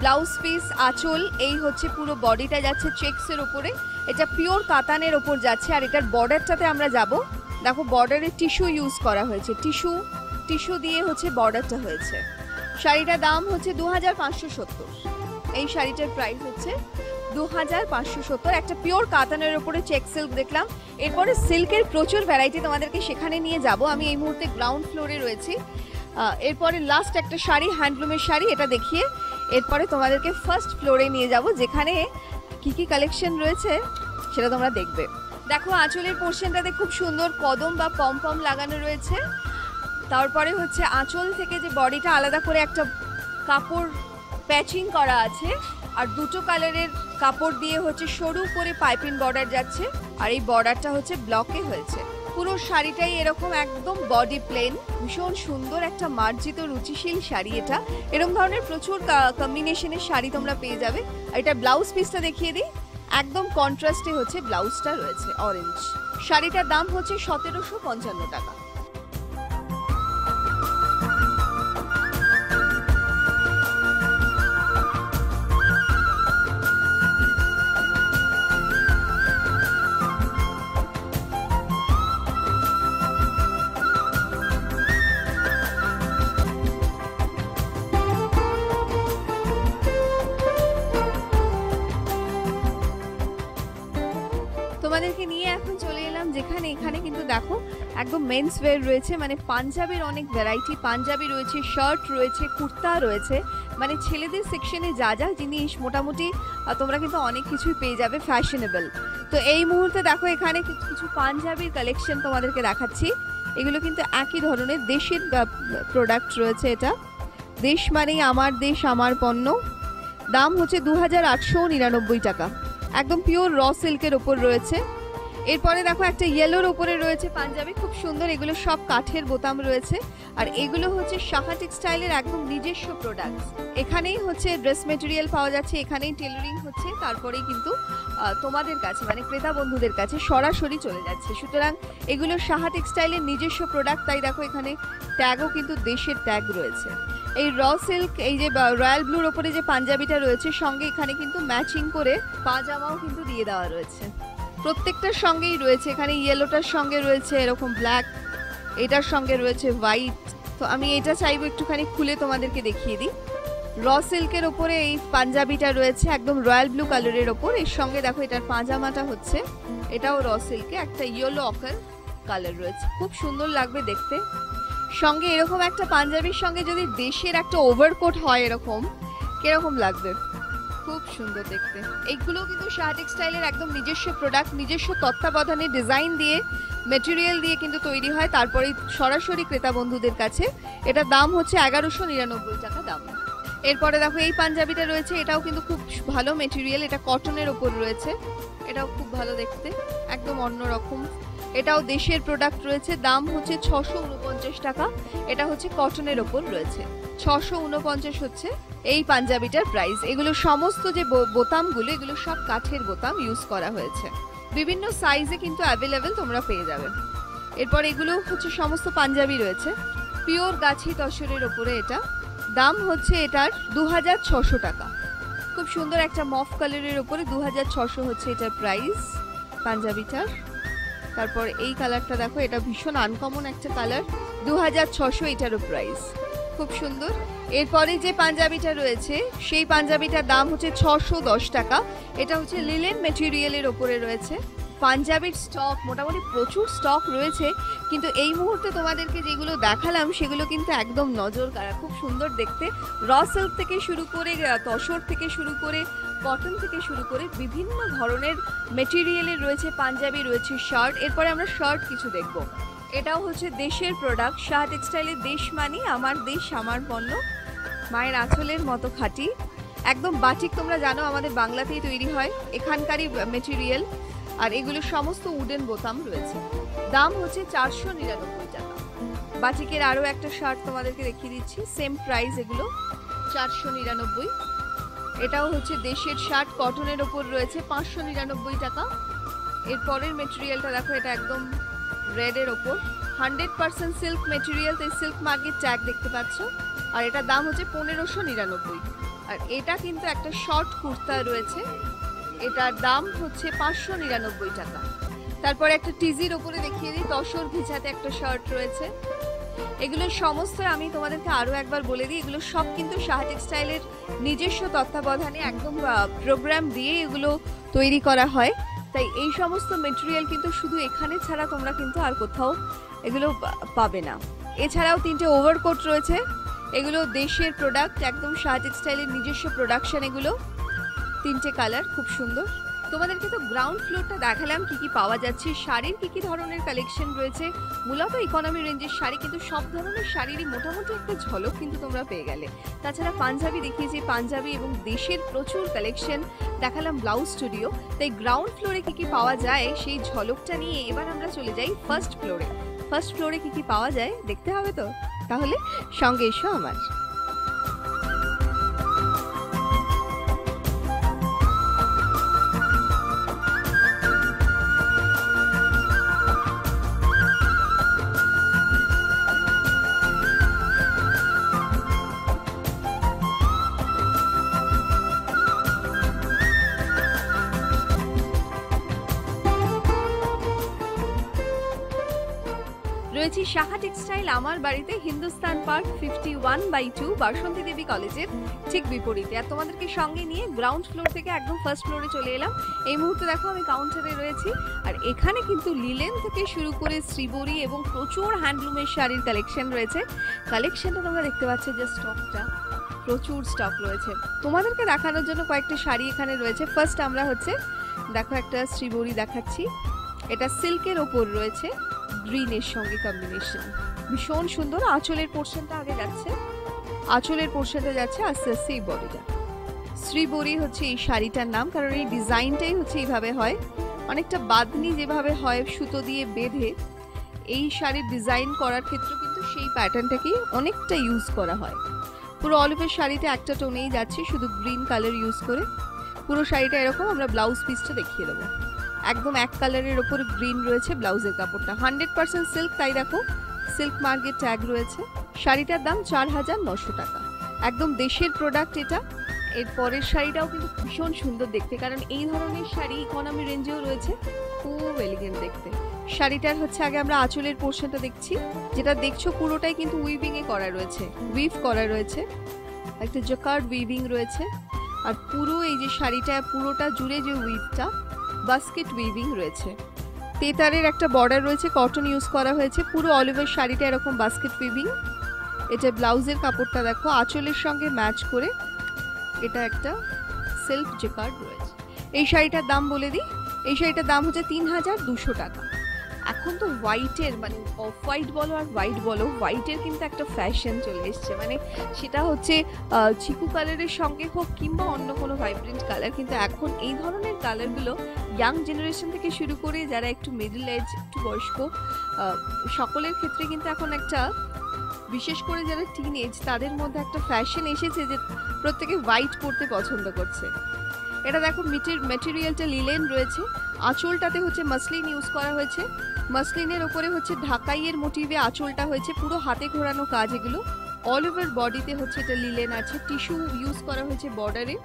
ব্লাউজ পিস, আঁচল, এই হচ্ছে পুরো বডিটা যাচ্ছে চেকসের ওপরে, এটা পিওর কাতানের ওপর যাচ্ছে। আর এটার বর্ডারটাতে আমরা যাব, দেখো বর্ডারে টিস্যু ইউজ করা হয়েছে, টিস্যু দিয়ে হচ্ছে বর্ডারটা হয়েছে। শাড়িটার দাম হচ্ছে 2570, এই শাড়িটার প্রাইস হচ্ছে 2570, একটা পিওর কাতানের উপরে চেক সিল্ক দেখলাম। এরপরে সিল্কের প্রচুর ভ্যারাইটি, তোমাদেরকে সেখানে নিয়ে যাব, আমি এই মুহূর্তে গ্রাউন্ড ফ্লোরে রয়েছি। এরপরে লাস্ট একটা শাড়ি, হ্যান্ডলুমের শাড়ি, এটা দেখিয়ে এরপরে তোমাদেরকে ফার্স্ট ফ্লোরে নিয়ে যাব, যেখানে কি কি কালেকশন রয়েছে সেটা তোমরা দেখবে। দেখো আঁচলের পোর্শনটাতে খুব সুন্দর কদম বা পম লাগানো রয়েছে, তারপরে হচ্ছে আঁচল থেকে যে বডিটা আলাদা করে একটা কাপড় প্যাচিং করা আছে, আর দুটো কালারের কাপড় দিয়ে হচ্ছে সরু করে পাইপিং বর্ডার যাচ্ছে, আর এই বর্ডারটা হচ্ছে ব্লকে হয়েছে। পুরো শাড়িটাই এরকম একদম বডি প্লেন, ভীষণ সুন্দর একটা মার্জিত রুচিশীল শাড়ি এটা। এরকম ধরনের প্রচুর কম্বিনেশনের শাড়ি তোমরা পেয়ে যাবে। আর এটা ব্লাউজ পিসটা দেখিয়ে দিই, একদম কন্ট্রাস্টে হচ্ছে ব্লাউজটা রয়েছে অরেঞ্জ। শাড়িটার দাম হচ্ছে 1755 টাকা। তোমাদেরকে নিয়ে এখন চলে এলাম যেখানে, এখানে কিন্তু দেখো একদম মেন্স ওয়্যার রয়েছে, মানে পাঞ্জাবির অনেক ভ্যারাইটি, পাঞ্জাবি রয়েছে, শার্ট রয়েছে, কুর্তা রয়েছে, মানে ছেলেদের সেকশনে যা যা জিনিস মোটামুটি তোমরা কিন্তু অনেক কিছুই পেয়ে যাবে ফ্যাশনেবল। তো এই মুহূর্তে দেখো এখানে কিছু পাঞ্জাবির কালেকশন তোমাদেরকে দেখাচ্ছি, এগুলো কিন্তু একই ধরনের দেশের প্রোডাক্ট রয়েছে। এটা দেশ মানেই আমার দেশ আমার পণ্য, দাম হচ্ছে 2899 টাকা, একদম পিওর র সিল্কের ওপর রয়েছে। এরপরে দেখো একটা ইয়েলোর ওপরে রয়েছে পাঞ্জাবি, খুব সুন্দর, এগুলো সব কাঠের বোতাম রয়েছে, আর এগুলো হচ্ছে সাহা টেক্সটাইলের একদম নিজস্ব প্রোডাক্ট। এখানেই হচ্ছে ড্রেস মেটেরিয়াল পাওয়া যাচ্ছে, এখানেই টেলারিং হচ্ছে, তারপরেই কিন্তু তোমাদের কাছে মানে ক্রেতা বন্ধুদের কাছে সরাসরি চলে যাচ্ছে। সুতরাং এগুলো সাহা টেক্সটাইলের নিজস্ব প্রোডাক্ট, তাই দেখো এখানে ট্যাগও কিন্তু দেশের ট্যাগ রয়েছে। এই র সিল্ক, এই যে রয়্যাল ব্লুর ওপরে যে পাঞ্জাবিটা রয়েছে, সঙ্গে এখানে কিন্তু ম্যাচিং করে পাজামাও কিন্তু দিয়ে দেওয়া রয়েছে, প্রত্যেকটার সঙ্গেই রয়েছে। এখানে ইয়েলোটার সঙ্গে রয়েছে এরকম ব্ল্যাক, এটার সঙ্গে রয়েছে হোয়াইট। তো আমি এটা চাইবো একটুখানি খুলে তোমাদেরকে দেখিয়ে দিই। র সিল্কের ওপরে এই পাঞ্জাবিটা রয়েছে একদম রয়্যাল ব্লু কালারের ওপর। এর সঙ্গে দেখো এটার পাজামাটা হচ্ছে এটাও র সিল্কে, একটা ইয়েলো অকার কালার রয়েছে, খুব সুন্দর লাগবে দেখতে। সঙ্গে এরকম একটা পাঞ্জাবির সঙ্গে যদি দেশের একটা ওভারকোট হয় এরকম, কিরকম লাগবে, খুব সুন্দর দেখতে। এইগুলো কিন্তু শাহ টেক্সটাইলের একদম নিজস্ব প্রোডাক্ট, নিজস্ব তত্ত্বাবধানে ডিজাইন দিয়ে মেটেরিয়াল দিয়ে কিন্তু তৈরি হয়, তারপরে সরাসরি ক্রেতা বন্ধুদের কাছে। এটার দাম হচ্ছে 1199 টাকা দাম। এরপরে দেখো এই পাঞ্জাবিটা রয়েছে, এটাও কিন্তু খুব ভালো মেটেরিয়াল, এটা কটনের ওপর রয়েছে, এটাও খুব ভালো দেখতে, একদম অন্যরকম। এটাও দেশের প্রোডাক্ট রয়েছে, দাম হচ্ছে 649 টাকা। এটা হচ্ছে কটনের ওপর রয়েছে, 649 হচ্ছে এই পাঞ্জাবিটার প্রাইস। এগুলো সমস্ত যে বোতামগুলো এগুলো সব কাঠের বোতাম ইউজ করা হয়েছে, বিভিন্ন সাইজে কিন্তু অ্যাভেলেবেল তোমরা পেয়ে যাবে। এরপর এগুলো হচ্ছে সমস্ত পাঞ্জাবি রয়েছে পিওর গাছি তসরের ওপরে। এটা দাম হচ্ছে এটার 2600 টাকা। খুব সুন্দর একটা মফ কালারের ওপরে 2600 হচ্ছে এটার প্রাইস পাঞ্জাবিটার। তারপর এই কালারটা দেখো, এটা ভীষণ আনকমন একটা কালার, 2600 এটারও প্রাইস, খুব সুন্দর। এরপরে যে পাঞ্জাবিটা রয়েছে সেই পাঞ্জাবিটার দাম হচ্ছে 610 টাকা। এটা হচ্ছে লিলেন মেটেরিয়ালের ওপরে রয়েছে। পাঞ্জাবির স্টক মোটামুটি প্রচুর স্টক রয়েছে, কিন্তু এই মুহূর্তে তোমাদেরকে যেগুলো দেখালাম সেগুলো কিন্তু একদম নজর কাড়া, খুব সুন্দর দেখতে। র সিল্ক থেকে শুরু করে তসর থেকে শুরু করে কটন থেকে শুরু করে বিভিন্ন ধরনের মেটেরিয়ালের রয়েছে পাঞ্জাবি, রয়েছে শার্ট। এরপরে আমরা শার্ট কিছু দেখব। এটাও হচ্ছে দেশের প্রোডাক্ট, শাহ টেক্সটাইলের দেশ মানে আমার দেশ আমার পণ্য, মায়ের আঁচলের মতো খাঁটি একদম বাটিক। তোমরা জানো আমাদের বাংলাতেই তৈরি হয়, এখানকারই মেটেরিয়াল। আর এগুলো সমস্ত উডেন বোতাম রয়েছে, দাম হচ্ছে 499 টাকা। বাটিকের আরও একটা শার্ট তোমাদেরকে দেখিয়ে দিচ্ছি, সেম প্রাইস, এগুলো 499। এটাও হচ্ছে দেশের শার্ট, কটনের ওপর রয়েছে, 599 টাকা। এর পরের মেটেরিয়ালটা দেখো, এটা একদম রেডের ওপর, 100% সিল্ক মেটেরিয়াল, তাই সিল্ক মার্কের ট্যাগ দেখতে পাচ্ছ। আর এটার দাম হচ্ছে 1599। আর এটা কিন্তু একটা শর্ট কুর্তা রয়েছে, এটার দাম হচ্ছে 599 টাকা। তারপরে একটা টিজির ওপরে দেখিয়ে দিই, তসর ঘিচাতে একটা শার্ট রয়েছে। এগুলো সমস্ত আমি তোমাদেরকে আরও একবার বলে দিই, এগুলো সব কিন্তু শাহ টেক্সটাইলের নিজস্ব তত্ত্বাবধানে একদম প্রোগ্রাম দিয়ে এগুলো তৈরি করা হয়। তাই এই সমস্ত মেটেরিয়াল কিন্তু শুধু এখানে ছাড়া তোমরা কিন্তু আর কোথাও এগুলো পাবে না। এছাড়াও 3টে ওভারকোট রয়েছে, এগুলো দেশের প্রোডাক্ট, একদম শাহ টেক্সটাইলের নিজস্ব প্রোডাকশন। এগুলো 3টে কালার, খুব সুন্দর। তোমাদেরকে তো গ্রাউন্ড ফ্লোরটা দেখালাম কি কি পাওয়া যাচ্ছে, শাড়ির কি কি ধরনের কালেকশন রয়েছে। মূলত ইকোনমি রেঞ্জের শাড়ি, কিন্তু সব ধরনের শাড়িরই মোটামুটি একটা ঝলক কিন্তু তোমরা পেয়ে গেলে। তাছাড়া পাঞ্জাবি দেখিয়েছি, পাঞ্জাবি এবং দেশের প্রচুর কালেকশন দেখালাম ব্লাউজ স্টুডিও। তাই গ্রাউন্ড ফ্লোরে কি কি পাওয়া যায় সেই ঝলকটা নিয়ে এবার আমরা চলে যাই ফার্স্ট ফ্লোরে। ফার্স্ট ফ্লোরে কি কি পাওয়া যায় দেখতে হবে তো, তাহলে সঙ্গে এসো আমার। রয়েছি শাহ টেক্সটাইল আমার বাড়িতে, হিন্দুস্তান পার্ক 51/2 বাসন্তী দেবী কলেজের ঠিক বিপরীতে। আর তোমাদেরকে সঙ্গে নিয়ে গ্রাউন্ড ফ্লোর থেকে একদম ফার্স্ট ফ্লোরে চলে এলাম। এই মুহূর্তে দেখো আমি কাউন্টারে রয়েছি, আর এখানে কিন্তু লিলেন থেকে শুরু করে শ্রীবরী এবং প্রচুর হ্যান্ডলুমের শাড়ির কালেকশন রয়েছে। কালেকশনটা তোমরা দেখতে পাচ্ছ, যে স্টকটা প্রচুর স্টক রয়েছে। তোমাদেরকে দেখানোর জন্য কয়েকটা শাড়ি এখানে রয়েছে। ফার্স্ট আমরা হচ্ছে দেখো একটা শ্রীবরী দেখাচ্ছি, এটা সিল্কের ওপর রয়েছে, গ্রিনের সঙ্গে কম্বিনেশন, ভীষণ সুন্দর। আঁচলের পোর্শনটা আগে যাচ্ছে, আঁচলের পোর্শনটা যাচ্ছে আস্তে আস্তে এই বডিটা। শ্রীবরী হচ্ছে এই শাড়িটার নাম, কারণ এই ডিজাইনটাই হচ্ছে এইভাবে হয়, অনেকটা বাঁধনি যেভাবে হয় সুতো দিয়ে বেঁধে, এই শাড়ির ডিজাইন করার ক্ষেত্রে কিন্তু সেই প্যাটার্নটাকেই অনেকটা ইউজ করা হয়। পুরো অলিভের শাড়িতে একটা টোনেই যাচ্ছে, শুধু গ্রিন কালার ইউজ করে পুরো শাড়িটা এরকম। আমরা ব্লাউজ পিসটা দেখিয়ে দেবো, একদম এক কালারের ওপর গ্রিন রয়েছে ব্লাউজের কাপড়টা, 100% সিল্ক, তাই দেখো সিল্ক মার্কের ট্যাগ রয়েছে। শাড়িটার দাম 4900 টাকা, একদম দেশের প্রোডাক্ট এটা। এর পরের শাড়িটাও কিন্তু ভীষণ সুন্দর দেখতে, কারণ এই ধরনের শাড়ি ইকোনমি রেঞ্জেও রয়েছে, খুব এলিগেন্ট দেখতে। শাড়িটার হচ্ছে আগে আমরা আঁচলের পোর্শনটা দেখছি, যেটা দেখছো পুরোটাই কিন্তু উইভিং এ করা রয়েছে, উইভ করা রয়েছে, একটা জকার্ড উইভিং রয়েছে। আর পুরো এই যে শাড়িটা পুরোটা জুড়ে যে উইভটা বাস্কেট উইভিং রয়েছে, তেতারের একটা বর্ডার রয়েছে, কটন ইউজ করা হয়েছে, পুরো অল ওভার শাড়িটা এরকম বাস্কেট উইভিং। এটা ব্লাউজের কাপড়টা দেখো আঁচলের সঙ্গে ম্যাচ করে এটা একটা সেলফ জেকার্ড রয়েছে। এই শাড়িটার দাম বলে দিই, এই শাড়িটার দাম হচ্ছে 3200 টাকা। এখন তো হোয়াইটের মানে অফ হোয়াইট বলো আর হোয়াইট বলো, হোয়াইটের কিন্তু একটা ফ্যাশন চলে এসছে, মানে সেটা হচ্ছে চিকু কালারের সঙ্গে হোক কিংবা অন্য কোনো ভাইব্রেন্ট কালার, কিন্তু এখন এই ধরনের কালারগুলো ইয়াং জেনারেশন থেকে শুরু করে যারা একটু মিডল এজ, একটু বয়স্ক সকলের ক্ষেত্রে কিন্তু এখন একটা, বিশেষ করে যারা টিন এজ তাদের মধ্যে একটা ফ্যাশন এসেছে যে প্রত্যেকে হোয়াইট পরতে পছন্দ করছে। এটা দেখো মেটেরিয়ালটা লিলেন রয়েছে, আঁচলটাতে হচ্ছে মাসলিন ইউজ করা হয়েছে, মাসলিনের ওপরে হচ্ছে ঢাকাইয়ের মোটিভে আঁচলটা হয়েছে, পুরো হাতে ঘোরানো কাজ এগুলো। অল ওভার বডিতে হচ্ছে এটা লিলেন আছে, টিস্যু ইউজ করা হয়েছে বর্ডারে।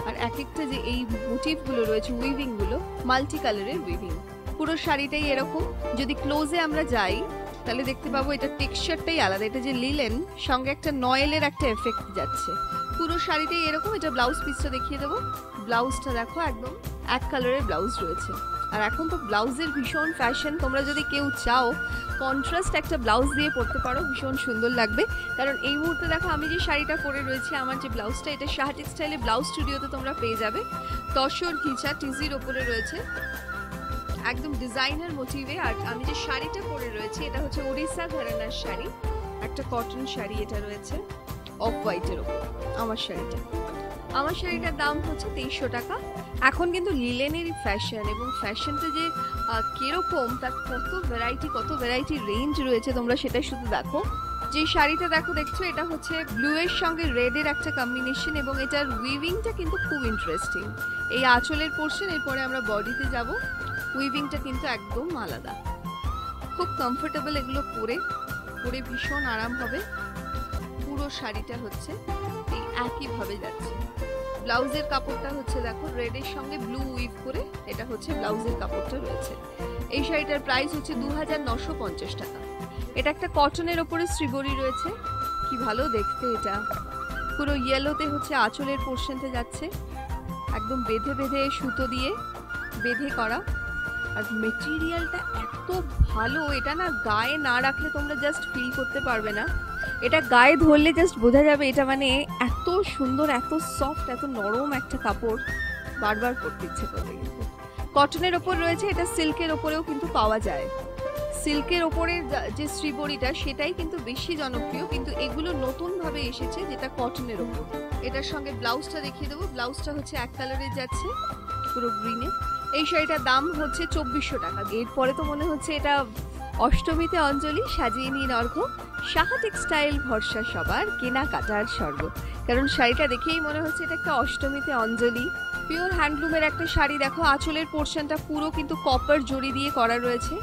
আর এক একটা যে এই মোটিভগুলো রয়েছে উইভিংগুলো মাল্টি কালারের উইভিং। পুরো শাড়িটাই এরকম, যদি ক্লোজে আমরা যাই তাহলে দেখতে পাবো এটা টেক্সচারটাই আলাদা, এটা যে লিলেন সঙ্গে একটা নয়েলের একটা এফেক্ট যাচ্ছে। পুরো শাড়িটাই এরকম। এটা ব্লাউজ পিসটা দেখিয়ে দেবো, ব্লাউজটা দেখো একদম এক কালারের ব্লাউজ রয়েছে। আর এখন তো ব্লাউজের ভীষণ ফ্যাশন, তোমরা যদি কেউ চাও কন্ট্রাস্ট একটা ব্লাউজ দিয়ে পরতে পারো, ভীষণ সুন্দর লাগবে। কারণ এই মুহূর্তে দেখো আমি যে শাড়িটা পরে রয়েছি, আমার যে ব্লাউজটা, এটা সাহা টেক্সটাইলে ব্লাউজ স্টুডিওতে তোমরা পেয়ে যাবে। তসর ঘিচা টিজির ওপরে রয়েছে একদম ডিজাইনার মোটিভে। আর আমি যে শাড়িটা পরে রয়েছি এটা হচ্ছে ওড়িশা ঘরানার শাড়ি, একটা কটন শাড়ি এটা রয়েছে অফ হোয়াইটের ওপর। আমার শাড়িটার দাম হচ্ছে 2300 টাকা। এখন কিন্তু লিলেনেরই ফ্যাশন, এবং ফ্যাশনটা যে কিরকম তার কত ভ্যারাইটি রেঞ্জ রয়েছে তোমরা সেটা শুধু দেখো। যে শাড়িটা দেখছো এটা হচ্ছে ব্লু এর সঙ্গে রেড এর একটা কম্বিনেশন, এবং এটার উইভিংটা কিন্তু খুব ইন্টারেস্টিং। এই আঁচলের পোর্শন, এরপরে আমরা বডিতে যাব, উইভিংটা কিন্তু একদম আলাদা, খুব কমফোর্টেবল এগুলো পরে ভীষণ আরাম হবে। পুরো শাড়িটা হচ্ছে এই একইভাবে যাচ্ছে। ব্লাউজের কাপড়টা হচ্ছে দেখো রেডের সঙ্গে ব্লু উইভ করে, এটা হচ্ছে ব্লাউজের কাপড়টা রয়েছে। এই শাড়িটার প্রাইস হচ্ছে 2950 টাকা। এটা একটা কটনের ওপরে শ্রীবরী রয়েছে, কি ভালো দেখতে। এটা পুরো ইয়েলোতে হচ্ছে আঁচলের পোর্শনটা যাচ্ছে, একদম বেঁধে সুতো দিয়ে বেঁধে করা। আর মেটেরিয়ালটা এত ভালো, এটা না গায়ে না রাখলে তোমরা জাস্ট ফিল করতে পারবে না, এটা গায়ে ধরলে জাস্ট বোঝা যাবে এটা মানে এত সুন্দর, এত সফট, এত নরম একটা কাপড়, বারবার পরতে ইচ্ছে করবে। কিন্তু কটনের ওপর রয়েছে, এটা সিল্কের ওপরেও কিন্তু পাওয়া যায়। সিল্কের ওপরে যে শ্রীবরীটা সেটাই কিন্তু বেশি জনপ্রিয়, কিন্তু এগুলো নতুন ভাবে এসেছে যেটা কটনের ওপর। এটার সঙ্গে ব্লাউজটা দেখিয়ে দেবো, ব্লাউজটা হচ্ছে এক কালারে যাচ্ছে পুরো গ্রিনে। এই শাড়িটার দাম হচ্ছে 2400 টাকা। এরপরে তো মনে হচ্ছে এটা অষ্টমীতে অঞ্জলি, সাজিয়ে নিন অর্ঘ্য। সাহা টেক্সটাইল ভরসা সবার, কেনাকাটার স্বর্গ। কারণ শাড়িটা দেখেই মনে হচ্ছে এটা একটা অষ্টমীতে অঞ্জলি। পিওর হ্যান্ডলুমের একটা শাড়ি দেখো, আঁচলের পোর্শনটা পুরো কিন্তু কপার জড়ি দিয়ে করা রয়েছে,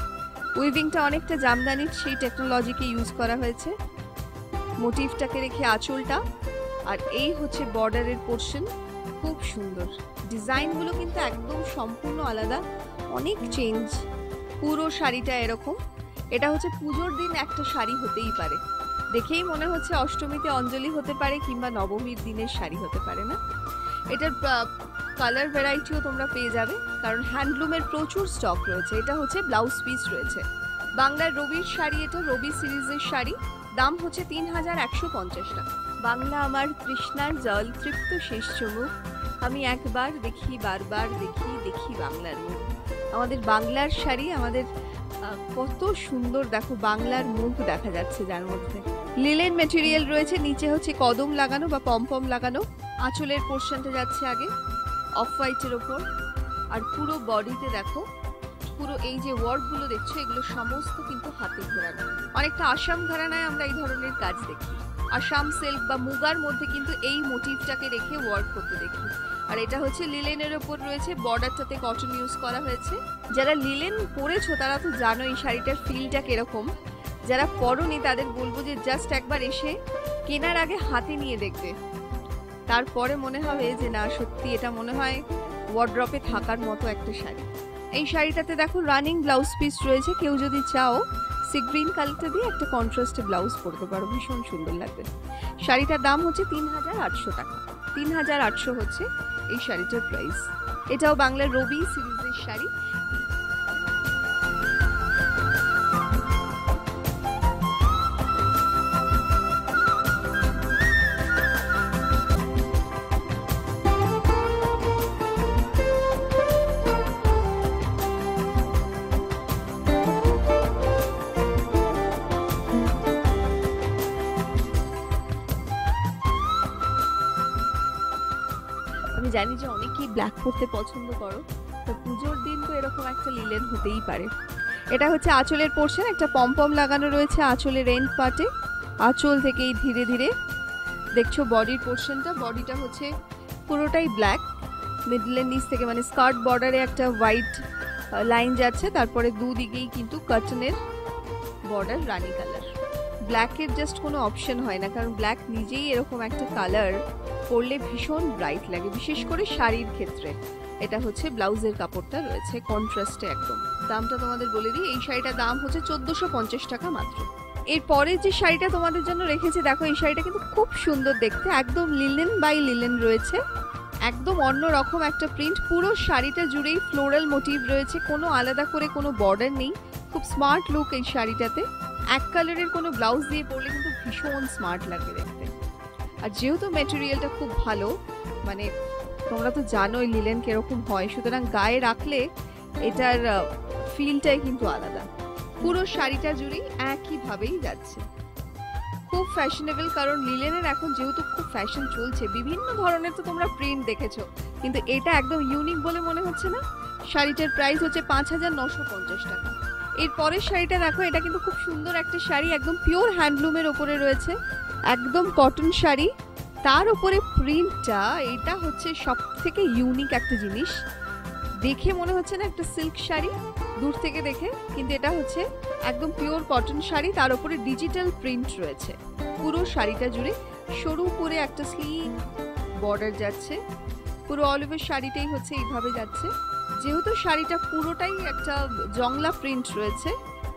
উইভিংটা অনেকটা জামদানির সেই টেকনোলজিকে ইউজ করা হয়েছে, মোটিভটাকে রেখে আঁচলটা। আর এই হচ্ছে বর্ডারের পোর্শন, খুব সুন্দর। ডিজাইনগুলো কিন্তু একদম সম্পূর্ণ আলাদা, অনেক চেঞ্জ। পুরো শাড়িটা এরকম। এটা হচ্ছে পুজোর দিন একটা শাড়ি হতেই পারে, দেখেই মনে হচ্ছে অষ্টমীতে অঞ্জলি হতে পারে কিংবা নবমীর দিনের শাড়ি হতে পারে না। এটার কালার ভ্যারাইটিও তোমরা পেয়ে যাবে, কারণ হ্যান্ডলুমের প্রচুর স্টক রয়েছে। এটা হচ্ছে ব্লাউজ পিস রয়েছে, বাংলার রবির শাড়ি, এটা রবি সিরিজের শাড়ি, দাম হচ্ছে 3150 টাকা। বাংলা আমার তৃষ্ণার জল, তৃপ্ত শেষ চমুক, আমি একবার দেখি বারবার দেখি বাংলার মুখ। আমাদের বাংলার শাড়ি, আমাদের কত সুন্দর দেখো, বাংলার মুখ দেখা যাচ্ছে যার মধ্যে। লিলেন মেটেরিয়াল রয়েছে, নিচে হচ্ছে কদম লাগানো বা পমপম লাগানো। আঁচলের পোর্শনটা যাচ্ছে আগে অফ হোয়াইটের ওপর, আর পুরো বডিতে দেখো পুরো এই যে ওয়ার্কগুলো দেখছো এগুলো সমস্ত কিন্তু হাতে ঘোরানো। অনেকটা আসাম ঘরানায় আমরা এই ধরনের কাজ দেখি, আসাম সিল্ক বা মুগার মধ্যে কিন্তু এই মোটিভটাকে রেখে ওয়ার্ক করতে দেখি। আর এটা হচ্ছে লিলেনের ওপর রয়েছে, বর্ডারটাতে কটন ইউজ করা হয়েছে। যারা লিলেন পরেছো তারা তো জানো এই শাড়িটার ফিলটা কিরকম, যারা পরনি তাদের বলবো যে জাস্ট একবার এসে কেনার আগে হাতে নিয়ে দেখবে, তারপরে মনে হবে যে না সত্যি এটা মনে হয় ওয়ার্ড্রপে থাকার মতো একটা শাড়ি। এই শাড়িটাতে দেখো রানিং ব্লাউজ পিস রয়েছে, কেউ যদি চাও সি গ্রিন কালারটা দিয়ে একটা কন্ট্রাস্টে ব্লাউজ পরতে পারো, ভীষণ সুন্দর লাগবে। শাড়িটার দাম হচ্ছে ৩,৮০০ টাকা। ৩,৮০০ হচ্ছে এই শাড়িটার প্রাইস। এটাও বাংলার রবি সিরিজের শাড়ি। আমি জানি যে অনেকেই ব্ল্যাক পরতে পছন্দ করো, তো পুজোর দিন তো এরকম একটা লিলেন হতেই পারে। এটা হচ্ছে আঁচলের পোর্শন, একটা পমপম লাগানো রয়েছে আঁচলের এন্ড পার্টে। আঁচল থেকেই ধীরে ধীরে দেখছো বডির পোর্শনটা, বডিটা হচ্ছে পুরোটাই ব্ল্যাক, মিডলের নিচ থেকে মানে স্কার্ট বর্ডারে একটা হোয়াইট লাইন যাচ্ছে, তারপরে দুদিকেই কিন্তু কাটনের বর্ডার রানী কালার। ব্ল্যাকের জাস্ট কোনো অপশন হয় না, কারণ ব্ল্যাক নিজেই এরকম একটা কালার পরলে ভীষণ ব্রাইট লাগে, বিশেষ করে শাড়ির ক্ষেত্রে। এটা হচ্ছে ব্লাউজের কাপড়টা রয়েছে কন্ট্রাস্টে একদম। দামটা তোমাদের বলে দিই, এই শাড়িটার দাম হচ্ছে ১৪৫০ টাকা মাত্র। এরপরে যে শাড়িটা তোমাদের জন্য রেখেছি দেখো, এই শাড়িটা কিন্তু খুব সুন্দর দেখতে, একদম লিলেন বাই লিলেন রয়েছে, একদম অন্য রকম একটা প্রিন্ট। পুরো শাড়িটা জুড়েই ফ্লোরাল মোটিভ রয়েছে, কোনো আলাদা করে কোনো বর্ডার নেই। খুব স্মার্ট লুক এই শাড়িটাতে। এক কালারের কোনো ব্লাউজ দিয়ে পরলে কিন্তু ভীষণ স্মার্ট লাগবে দেখতে। আর যেহেতু মেটেরিয়ালটা খুব ভালো, মানে তোমরা তো জানোই লিলেন কিরকম হয়, সুতরাং গায়ে রাখলে এটার ফিলটাই কিন্তু আলাদা। পুরো শাড়িটা জুড়েই একইভাবেই যাচ্ছে, খুব ফ্যাশনেবল। কারণ লিলেনের এখন যেহেতু খুব ফ্যাশন চলছে, বিভিন্ন ধরনের তো তোমরা প্রিন্ট দেখেছো, কিন্তু এটা একদম ইউনিক বলে মনে হচ্ছে না? শাড়িটার প্রাইস হচ্ছে ৫,৯৫০ টাকা। এর পরের শাড়িটা দেখো, এটা কিন্তু খুব সুন্দর একটা শাড়ি, একদম পিওর হ্যান্ডলুমের ওপরে রয়েছে, একদম কটন শাড়ি, তার উপরে প্রিন্টটা, এটা হচ্ছে সব থেকে ইউনিক একটা জিনিস। দেখে মনে হচ্ছে না একটা সিল্ক শাড়ি দূর থেকে দেখে, কিন্তু এটা হচ্ছে একদম পিওর কটন শাড়ি, তার উপরে ডিজিটাল প্রিন্ট রয়েছে। পুরো শাড়িটা জুড়ে সরু করে একটা স্লিভ বর্ডার যাচ্ছে, পুরো অল ওভার শাড়িটাই হচ্ছে এইভাবে যাচ্ছে। যেহেতু শাড়িটা পুরোটাই একটা জংলা প্রিন্ট রয়েছে,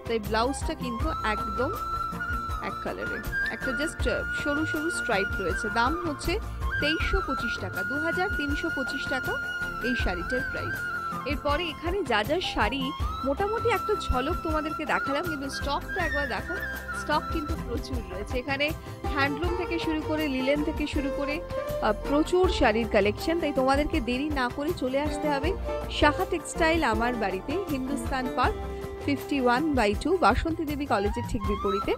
তাই ব্লাউজটা কিন্তু একদম এক কালারের, একটা জাস্ট সরু সরু স্ট্রাইপ রয়েছে। দাম হচ্ছে ২৩২৫ টাকা, ২৩২৫ টাকা এই শাড়িটার প্রাইস। এরপরে এখানে যা যা শাড়ি মোটামুটি একটা ঝলক তোমাদেরকে দেখালাম, কিন্তু স্টকটা একবার দেখো, স্টক কিন্তু প্রচুর রয়েছে এখানে। হ্যান্ডলুম থেকে শুরু করে লিলেন থেকে শুরু করে প্রচুর শাড়ির কালেকশন। তাই তোমাদেরকে দেরি না করে চলে আসতে হবে সাহা টেক্সটাইল আমার বাড়িতে, হিন্দুস্তান পার্ক 51/2, বাসন্তী দেবী কলেজের ঠিক বিপরীতে।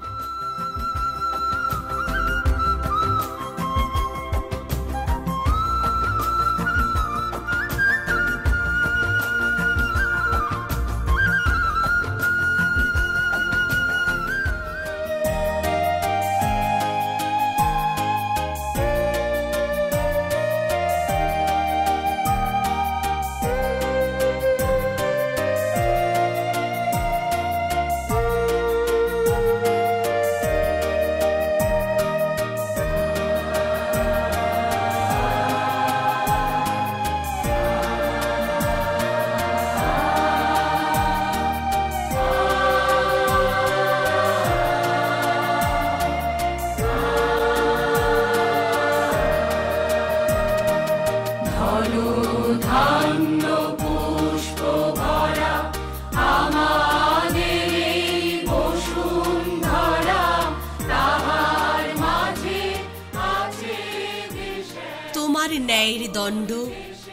তোমার ন্যায়ের দণ্ড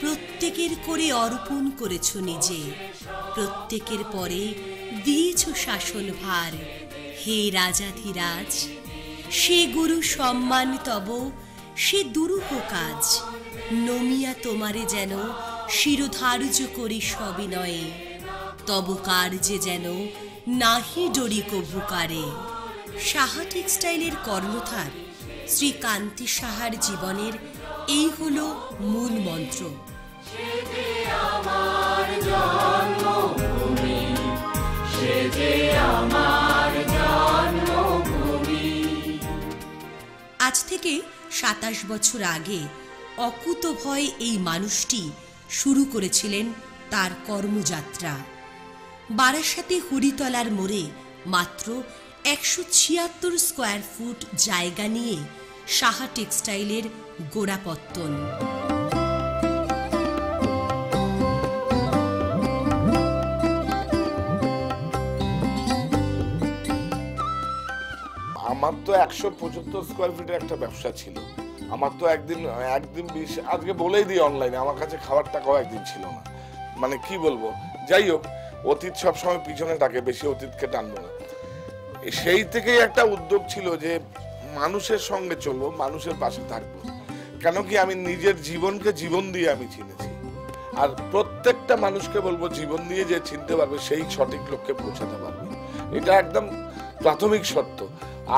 প্রত্যেকের করে অর্পণ করেছ নিজে, প্রত্যেকের পরে দিয়েছ শাসন ভার। হে রাজাধিরাজ, সে গুরু সম্মান তব, সে দুরূহ কাজ। নমিয়া তোমারে যেন শিরোধার্য করি সবিনয়ে, তব কার্যে যেন নাহি ডরি কভুকারে। সাহা টেক্সটাইলের কর্ণধার শ্রী কান্তি সাহার জীবনের এই হলো মূল মন্ত্র। আজ থেকে ২৭ বছর আগে অকুতভয় এই মানুষটি শুরু করেছিলেন তার কর্মযাত্রা। বারাসাতে হরিতলার মোড়ে মাত্র 176 স্কোয়ার ফুট জায়গা নিয়ে সাহা টেক্সটাইলের গোড়াপত্তন। আমার তো 175 স্কোয়ার ফিটের একটা ব্যবসা ছিল। আমার তো একদিন আজকে বলেই দিই অনলাইনে, আমার কাছে খাবার টাকাও একদিন ছিল না। মানে কি বলবো, যাই হোক, অতীত সবসময় পিছনে থাকে, বেশি অতীতকে টানবো না। সেই থেকেই একটা উদ্যোগ ছিল যে মানুষের সঙ্গে চলবো, মানুষের পাশে থাকবো। কেন কি আমি নিজের জীবনকে জীবন দিয়ে আমি চিনেছি, আর প্রত্যেকটা মানুষকে বলবো জীবন দিয়ে যে চিনতে পারবে সেই সঠিক লক্ষ্যে পৌঁছাতে পারবে, এটা একদম প্রাথমিক সত্য।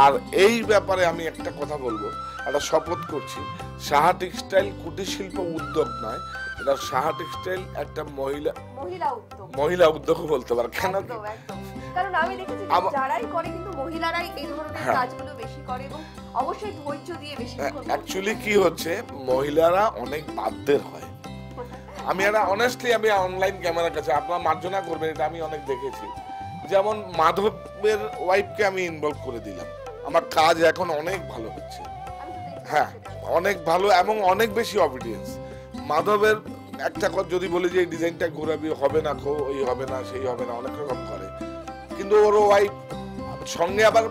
আর এই ব্যাপারে আমি একটা কথা বলবো, একটা শপথ করছি, সাহা টেক্সটাইল কুটির শিল্প উদ্যোগ নয়, এটা সাহা টেক্সটাইল একটা মহিলা উদ্যোগ বলতে পারে। কেন কি, কারণ আমি দেখেছি যে যারাই করে কিন্তু মহিলারাই এই ধরনের কাজগুলো বেশি করে এবং অবশ্যই ধৈর্য দিয়ে বেশি। অ্যাকচুয়ালি কি হচ্ছে, মহিলারা অনেক বাধ্যের হয়। আমি একটা অনেস্টলি, আমি অনলাইন ক্যামেরার কাছে, আপনারা মার্জনা করবেন, এটা আমি অনেক দেখেছি। যেমন মাধবের ওয়াইফকে আমি ইনভলভ করে দিলাম, আমার কাজ এখন অনেক ভালো হচ্ছে। হ্যাঁ, অনেক ভালো এবং অনেক বেশি অবিডিয়েন্স। মাধবের একটা কথা যদি বলি যে এই ডিজাইনটা ঘোরাবি, হবে না, এই হবে না, সেই হবে না, অনেক রকম করে, কিন্তু ওর ওয়াইফ সঙ্গে আবার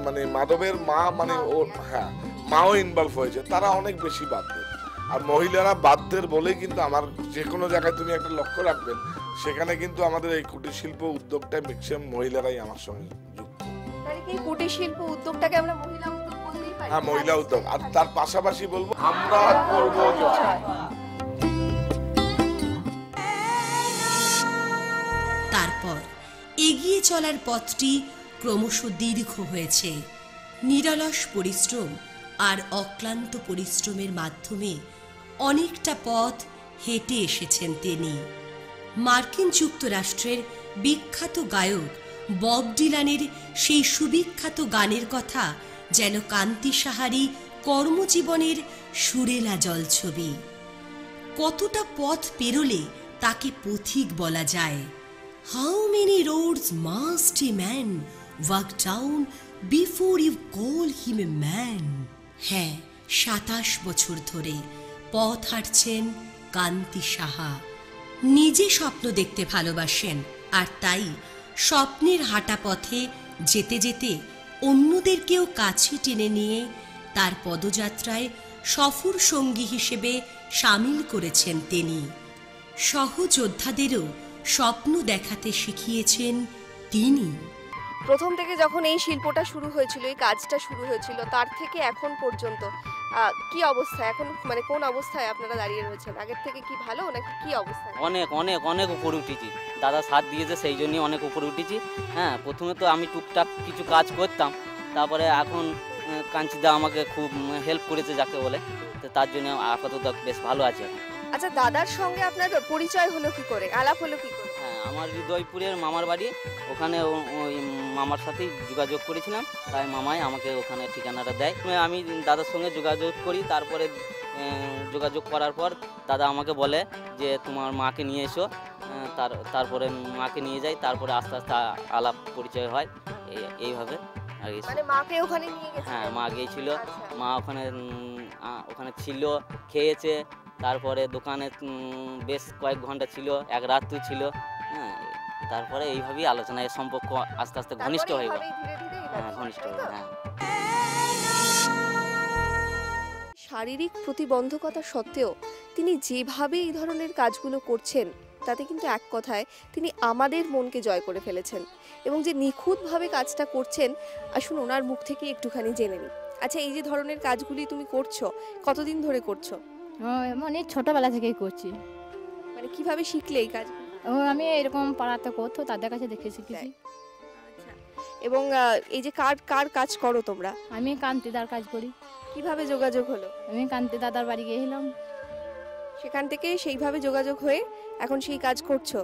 মানে মাধবের মা, মানে ওর হ্যাঁ মাও ইনভলভ হয়েছে, তারা অনেক বেশি বাধ্যের। আর মহিলারা বাধ্যের বলে কিন্তু আমার যে কোনো জায়গায় তুমি একটা লক্ষ্য রাখবেন, সেখানে কিন্তু আমাদের এই কুটির শিল্প উদ্যোগটা ম্যাক্সিমাম মহিলারাই আমার সঙ্গে যুক্ত। তাহলে কি কুটির শিল্প উদ্যোগটাকে আমরা মহিলা উদ্যোগ বলতেই পারি? হ্যাঁ, মহিলা উদ্যোগ। আর তার পাশাপাশি বলবো আমরা করব জয়। তারপর এগিয়ে চলার পথটি ক্রমশ দীর্ঘ হয়েছে। নিরলস পরিশ্রম আর অক্লান্ত পরিশ্রমের মাধ্যমে অনেকটা পথ হেঁটে এসেছেন তিনি। মার্কিন যুক্তরাষ্ট্রের বিখ্যাত গায়ক বব ডিলানের সেই সুবিখ্যাত গানের কথা যেন কান্তি সাহারই কর্মজীবনের সুরেলা জলছবি। কতটা পথ পেরোলে তাকে পথিক বলা যায়? How many roads must a man walk down before you call him a man? হ্যাঁ, 27 বছর ধরে পথ হাঁটছেন কান্তি সাহা। নিজে স্বপ্ন দেখতে ভালোবাসেন, আর তাই স্বপ্নের হাঁটা পথে যেতে যেতে অন্যদেরকেও কাছে টেনে নিয়ে তার পদযাত্রায় সফর সঙ্গী হিসেবে সামিল করেছেন তিনি। সহযোদ্ধাদেরও স্বপ্ন দেখাতে শিখিয়েছেন তিনি। প্রথম থেকে যখন এই শিল্পটা শুরু হয়েছিল, এই কাজটা শুরু হয়েছিল, তার থেকে এখন পর্যন্ত কি অবস্থা এখন, মানে কোন অবস্থায় আপনারা দাঁড়িয়ে রয়েছেন? আগের থেকে কি ভালো নাকি কি অবস্থা? অনেক অনেক অনেক উপরে উঠেছি, দাদা সাথ দিয়েছে, সেই জন্যই অনেক উপরে উঠেছি। হ্যাঁ, প্রথমে তো আমি টুকটাক কিছু কাজ করতাম, তারপরে এখন কাঞ্চিদা আমাকে খুব হেল্প করেছে যাকে বলে, তো তার জন্য আপাতত বেশ ভালো আছে। আচ্ছা, দাদার সঙ্গে আপনার পরিচয় হলো কি করে, আলাপ হলো কি করে? হ্যাঁ, আমার হৃদয়পুরের মামার বাড়ি, ওখানে ওই মামার সাথেই যোগাযোগ করেছিলাম, তাই মামাই আমাকে ওখানে ঠিকানাটা দেয়। আমি দাদার সঙ্গে যোগাযোগ করি, তারপরে যোগাযোগ করার পর দাদা আমাকে বলে যে তোমার মাকে নিয়ে এসো, তারপরে মাকে নিয়ে যাই, তারপরে আস্তে আস্তে আলাপ পরিচয় হয় এইভাবে। মানে মাকে ওখানে নিয়ে গেছে? হ্যাঁ, মা গিয়েছিল, মা ওখানে ছিল, খেয়েছে, তারপরে দোকানে বেশ কয়েক ঘন্টা ছিল, এক রাতও ছিল। হ্যাঁ, তারপরে এইভাবেই আলোচনায় সম্পর্ক আস্তে আস্তে ঘনিষ্ঠ হয়ে গেল। হ্যাঁ, ঘনিষ্ঠ হয়ে গেল। হ্যাঁ, শারীরিক প্রতিবন্ধকতা সত্ত্বেও তিনি যেভাবে এই ধরনের কাজগুলো করছেন, তাতে কিন্তু এক কথায় তিনি আমাদের মনকে জয় করে ফেলেছেন এবং যে নিখুঁতভাবে কাজটা করছেন, আসুন ওনার মুখ থেকে একটুখানি জেনে নিই। আচ্ছা, এই যে ধরনের কাজগুলি তুমি করছো, কতদিন ধরে করছো? মানে ছোটবেলা থেকেই করছি। মানে কিভাবে শিখলে এই কাজ? আমি এরকম পাড়াতে করতো, তাদের কাছে দেখে শিখেছি। আচ্ছা, এবং এই যে কার কাজ করো তোমরা? আমি কান্তিদার কাজ করি। কিভাবে যোগাযোগ হলো? আমি কান্তি দাদার বাড়ি গিয়েছিলাম, সেখান থেকে সেইভাবে যোগাযোগ হয়ে এখন সেই কাজ করছো।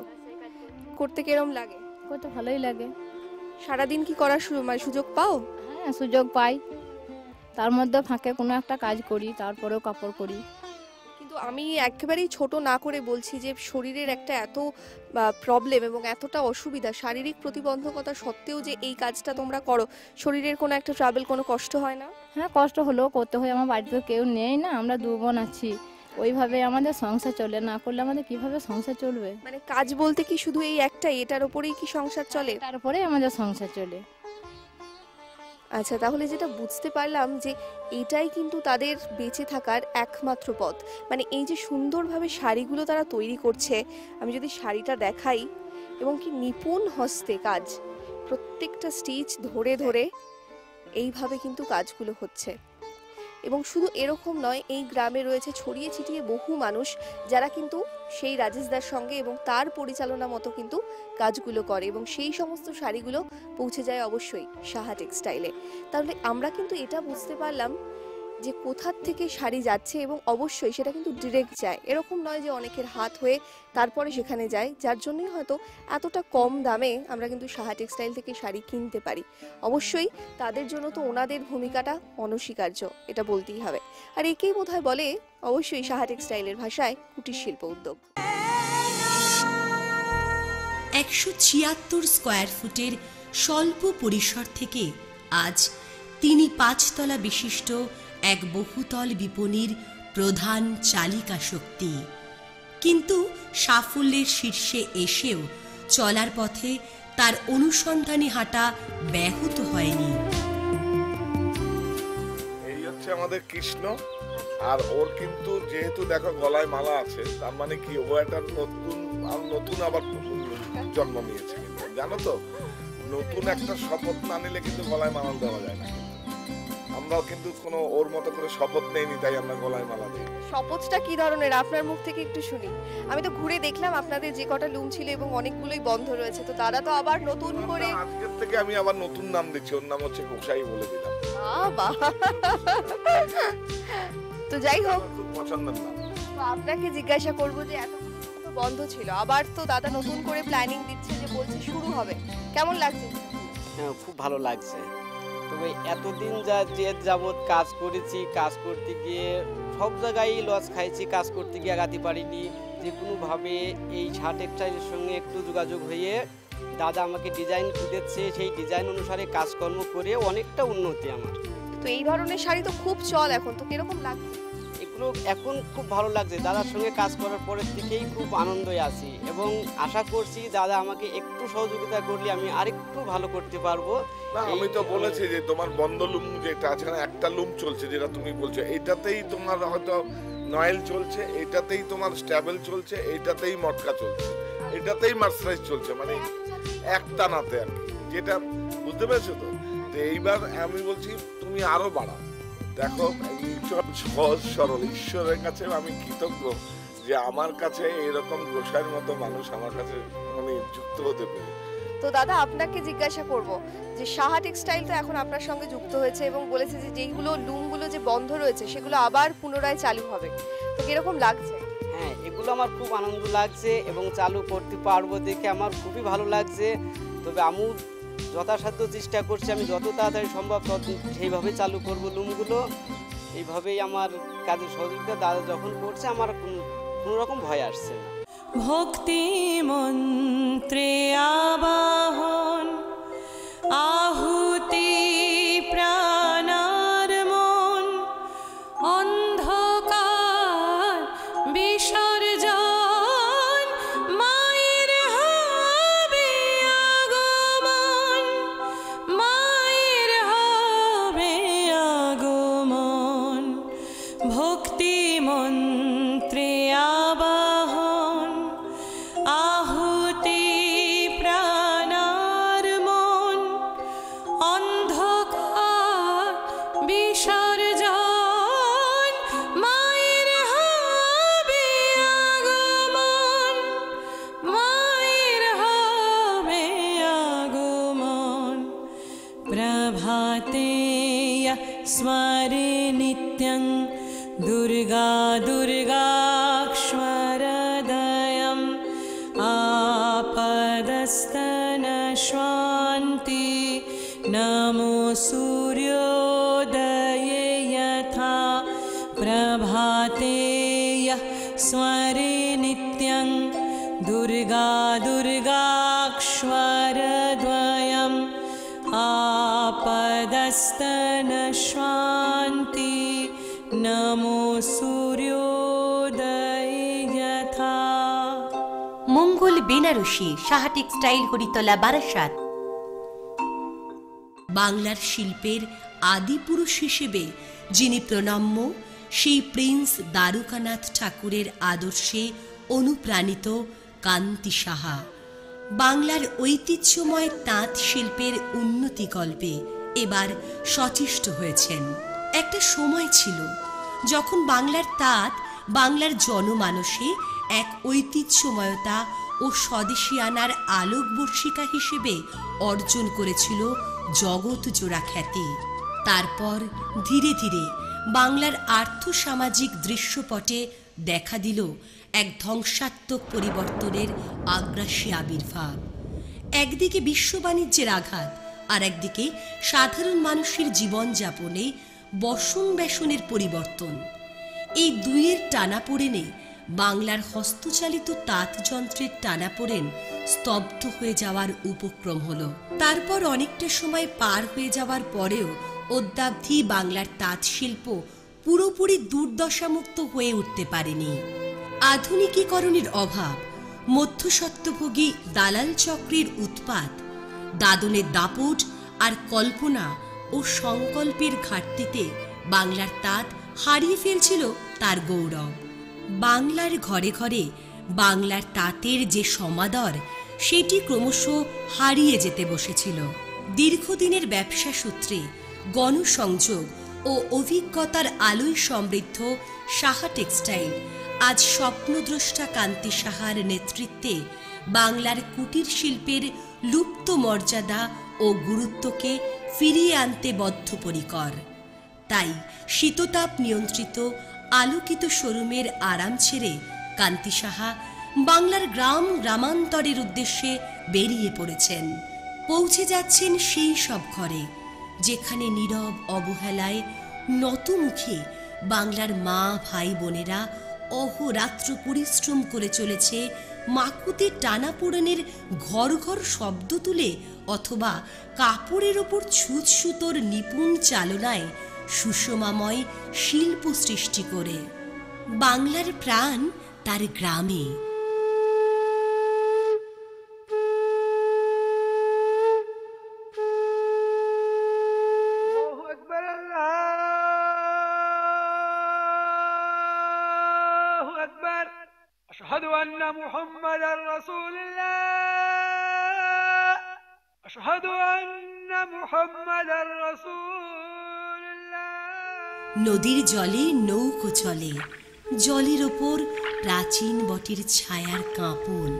করতে কিরম লাগে? করতে ভালোই লাগে। সারাদিন কি করার সুযোগ পাও? হ্যাঁ, সুযোগ পাই, তার মধ্যে ফাঁকে কোনো একটা কাজ করি, তারপরেও কাপড় করি। কিন্তু কিন্তু আমি একেবারেই ছোট না করে বলছি যে শরীরের একটা এত প্রবলেম এবং এতটা অসুবিধা, শারীরিক প্রতিবন্ধকতা সত্ত্বেও যে এই কাজটা তোমরা করো, শরীরের কোনো একটা ট্রাভেল, কোনো কষ্ট হয় না? হ্যাঁ, কষ্ট হলেও করতে হয়, আমার বাড়িতে তো কেউ নেই না, আমরা 2 বোন আছি, ওইভাবে আমাদের সংসার চলে, না করলে আমাদের কিভাবে সংসার চলবে? মানে কাজ বলতে কি শুধু এই একটাই, এটার উপরেই কি সংসার চলে? তারপরেই আমাদের সংসার চলে। আচ্ছা, তাহলে যেটা বুঝতে পারলাম যে এটাই কিন্তু তাদের বেঁচে থাকার একমাত্র পথ। মানে এই যে সুন্দরভাবে শাড়িগুলো তারা তৈরি করছে, আমি যদি শাড়িটা দেখাই, এবং কি নিপুণ হস্তে কাজ, প্রত্যেকটা স্টিচ ধরে ধরে এইভাবে কিন্তু কাজগুলো হচ্ছে। এবং শুধু এরকম নয়, এই গ্রামে রয়েছে ছড়িয়ে ছিটিয়ে বহু মানুষ যারা কিন্তু সেই রাজেশদার সঙ্গে এবং তার পরিচালনা মতো কিন্তু কাজগুলো করে, এবং সেই সমস্ত শাড়িগুলো পৌঁছে যায় অবশ্যই সাহা টেক্সটাইলে। তাহলে আমরা কিন্তু এটা বুঝতে পারলাম যে কোথার থেকে শাড়ি যাচ্ছে, এবং অবশ্যই সেটা কিন্তু ডিরেক্ট যায়, এরকম নয় যে অনেকের হাত হয়ে তারপরে সেখানে যায়, যার জন্যই হয়তো এতটা কম দামে আমরা কিন্তু সাহা টেক্সটাইল থেকে শাড়ি কিনতে পারি। অবশ্যই তাদের জন্য তো ওনাদের ভূমিকাটা অনস্বীকার্য, এটা বলতেই হবে। আর একেই বোধহয় বলে অবশ্যই সাহা টেক্সটাইলের ভাষায় কুটির শিল্প উদ্যোগ। 176 স্কয়ার ফুটের স্বল্প পরিসর থেকে আজ তিনি 5 তলা বিশিষ্ট এক বহুতল বিপণীর প্রধান চালিকা শক্তি। কিন্তু সাফল্যের শীর্ষে এসেও চলার পথে তার অনুসন্ধানী হাঁটা ব্যাহত হয়নি। এই হচ্ছে আমাদের কৃষ্ণ, আর ওর কিন্তু যেহেতু দেখো গলায় মালা আছে, তার মানে কি ও একটা নতুন আবার জন্ম নিয়েছে। কিন্তু জানো তো, নতুন একটা শপথ না নিলে কিন্তু গলায় মালা দেওয়া যায় না। আমরাও কিন্তু কোনো ওর মতো করে শপথ নেইনি, তাই আমরা গলায় মালা দিই। শপথটা কি ধরনের আপনার মুখ থেকে একটু শুনি। আমি তো ঘুরে দেখলাম আপনাদের যে কটা লুম ছিল এবং অনেকগুলোই বন্ধ রয়েছে, তো দাদা তো আবার নতুন করে আজকের থেকে আমি আবার নতুন নাম দিচ্ছি, ওর নাম হচ্ছে গোসাই বলে দিলাম। বাহ, তো যাই হোক, খুব পছন্দের নাম। তো আপনাকে জিজ্ঞাসা করব যে এতগুলো তো বন্ধ ছিল, আবার তো দাদা নতুন করে প্ল্যানিং দিচ্ছে, যে বলছে শুরু হবে, কেমন লাগছে? হ্যাঁ, খুব ভালো লাগছে। তবে এতদিন যে যাবৎ কাজ করেছি, কাজ করতে গিয়ে সব জায়গায় লস খাইছি, কাজ করতে গিয়ে আগাতে পারিনি। যে কোনোভাবে এই সাহা টেক্সটাইলের সঙ্গে একটু যোগাযোগ হয়ে দাদা আমাকে ডিজাইন দিচ্ছে, সেই ডিজাইন অনুসারে কাজকর্ম করে অনেকটা উন্নতি আমার। তো এই ধরনের শাড়ি তো খুব চল এখন, তো কিরকম লাগছে? এগুলো এখন খুব ভালো লাগছে, দাদার সঙ্গে কাজ করার পরের থেকেই খুব আনন্দই আছি, এবং আশা করছি দাদা আমাকে একটু সহযোগিতা করলে আমি আরেকটু ভালো করতে পারবো। না, আমি তো বলেছি যে তোমার বন্ধ লুম যেটা আছে, একটা লুম চলছে যেটা তুমি বলছো, এইটাতেই তোমার হয়তো নয়েল চলছে, এইটাতেই তোমার স্ট্যাবেল চলছে, এইটাতেই মটকা চলছে, এটাতেই মার্সারাইজ চলছে, মানে একটা নাতে আর কি, যেটা বুঝতে পেরেছো তো। এইবার আমি বলছি তুমি আরো বাড়াও। দেখো, সহজ সরল ঈশ্বরের কাছে আমি কৃতজ্ঞ যে আমার কাছে এরকম গোসাইয়ের মতো মানুষ আমার কাছে মানে যুক্ত হতে পারে। তো দাদা আপনাকে জিজ্ঞাসা করব যে সাহা টেক্সটাইল তো এখন আপনার সঙ্গে যুক্ত হয়েছে এবং বলেছে যে যেইগুলো লুমগুলো যে বন্ধ রয়েছে সেগুলো আবার পুনরায় চালু হবে, তো কিরকম লাগছে? হ্যাঁ, এগুলো আমার খুব আনন্দ লাগছে এবং চালু করতে পারবো দেখে আমার খুবই ভালো লাগছে। তবে আমি যথাসাধ্য চেষ্টা করছি, আমি যত তাড়াতাড়ি সম্ভব তত সেইভাবে চালু করব লুমগুলো। এইভাবেই আমার কাজের সহযোগিতা দাদা যখন করছে, আমার কোনো রকম ভয় আসছে না। ভক্তি মন্ত্রে আবাহন আহুতি প্রাণার মন অন্ধকার বিসর্জন মায়ের হবে আগমন, মায়ের হবে আগমন। ভক্তি মন্ত্রে আবাহন আহুতি প্রাণার মন অন্ধকার বিসর্জন মায়ের হবে আগমন, মায়ের হবে আগমন। প্রভাতে স্মরে নিত্যং দুর্গা দুর্গাক্ষরদয়ম আপদস্তনশ্বান্তি নমো সূর্যোদয়ে যথা প্রভাতে स्मरे नित्यं दुर्गा दुर्गाक्षरद्वयम् आपदस्तनश्वान्ति नमो सूर्योदय यथा। মঙ্গল বেনারসি, সাহা টেক্সটাইল, হরিতলা, বারাসাত। বাংলার শিল্পের আদিপুরুষ হিসেবে যিনি প্রণম্য, সেই প্রিন্স দ্বারকানাথ ঠাকুরের আদর্শে অনুপ্রাণিত কান্তি সাহা বাংলার ঐতিহ্যময় তাঁত শিল্পের উন্নতিকল্পে এবার সচেষ্ট হয়েছেন। একটা সময় ছিল যখন বাংলার তাঁত বাংলার জনমানসে এক ঐতিহ্যময়তা ও স্বদেশিয়ানার আলোকবর্ষিকা হিসেবে অর্জন করেছিল জগৎ জোড়া খ্যাতি। তারপর ধীরে ধীরে বাংলার আর্থসামাজিক দৃশ্যপটে দেখা দিল এক ধ্বংসাত্মক পরিবর্তনের আগ্রাসী আবির্ভাব। একদিকে বিশ্ব বাণিজ্যের আঘাত, আর একদিকে সাধারণ মানুষের জীবনযাপনে বসন ব্যাসনের পরিবর্তন। এই দুইয়ের টানাপোড়েনে বাংলার হস্তচালিত তাঁত যন্ত্রের টানাপোড়েন স্তব্ধ হয়ে যাওয়ার উপক্রম হলো। তারপর অনেকটা সময় পার হয়ে যাওয়ার পরেও অদ্যাবধি বাংলার তাঁত শিল্প পুরোপুরি দুর্দশামুক্ত হয়ে উঠতে পারেনি। আধুনিকীকরণের অভাব, মধ্যস্বত্বভোগী দালাল চক্রের উৎপাত, দাদনের দাপট আর কল্পনা ও সংকল্পের ঘাটতিতে বাংলার তাঁত হারিয়ে ফেলছিল তার গৌরব। বাংলার ঘরে ঘরে বাংলার তাঁতের যে সমাদর, সেটি ক্রমশ হারিয়ে যেতে বসেছিল। দীর্ঘদিনের ব্যবসা সূত্রে গণসংযোগ ও অভিজ্ঞতার আলোয় সমৃদ্ধ সাহা টেক্সটাইল আজ স্বপ্নদ্রষ্টা কান্তি সাহার নেতৃত্বে বাংলার কুটির শিল্পের লুপ্ত মর্যাদা ও গুরুত্বকে ফিরিয়ে আনতে বদ্ধপরিকর। তাই শীততাপ নিয়ন্ত্রিত আলোকিত শোরুমের আরাম ছেড়ে কান্তি সাহা বাংলার গ্রাম গ্রামান্তরের উদ্দেশ্যে বেরিয়ে পড়েছেন। পৌঁছে যাচ্ছেন সেই সব ঘরে যেখানে নীরব অবহেলায় নত মুখে বাংলার মা ভাই বোনেরা অহোরাত্র পরিশ্রম করে চলেছে মাকুতে টানাপোড়েনের ঘর ঘর শব্দ তুলে, অথবা কাপড়ের ওপর ছুঁচ সুতোর নিপুণ চালনায় সুষমাময় শিল্প সৃষ্টি করে। বাংলার প্রাণ তার গ্রামে। أشهد أن محمدا رسول الله أشهد أن محمدا رسول الله। নদীর জলে নৌকো চলে, জলের ওপর প্রাচীন বটের ছায়ার কাঁপন,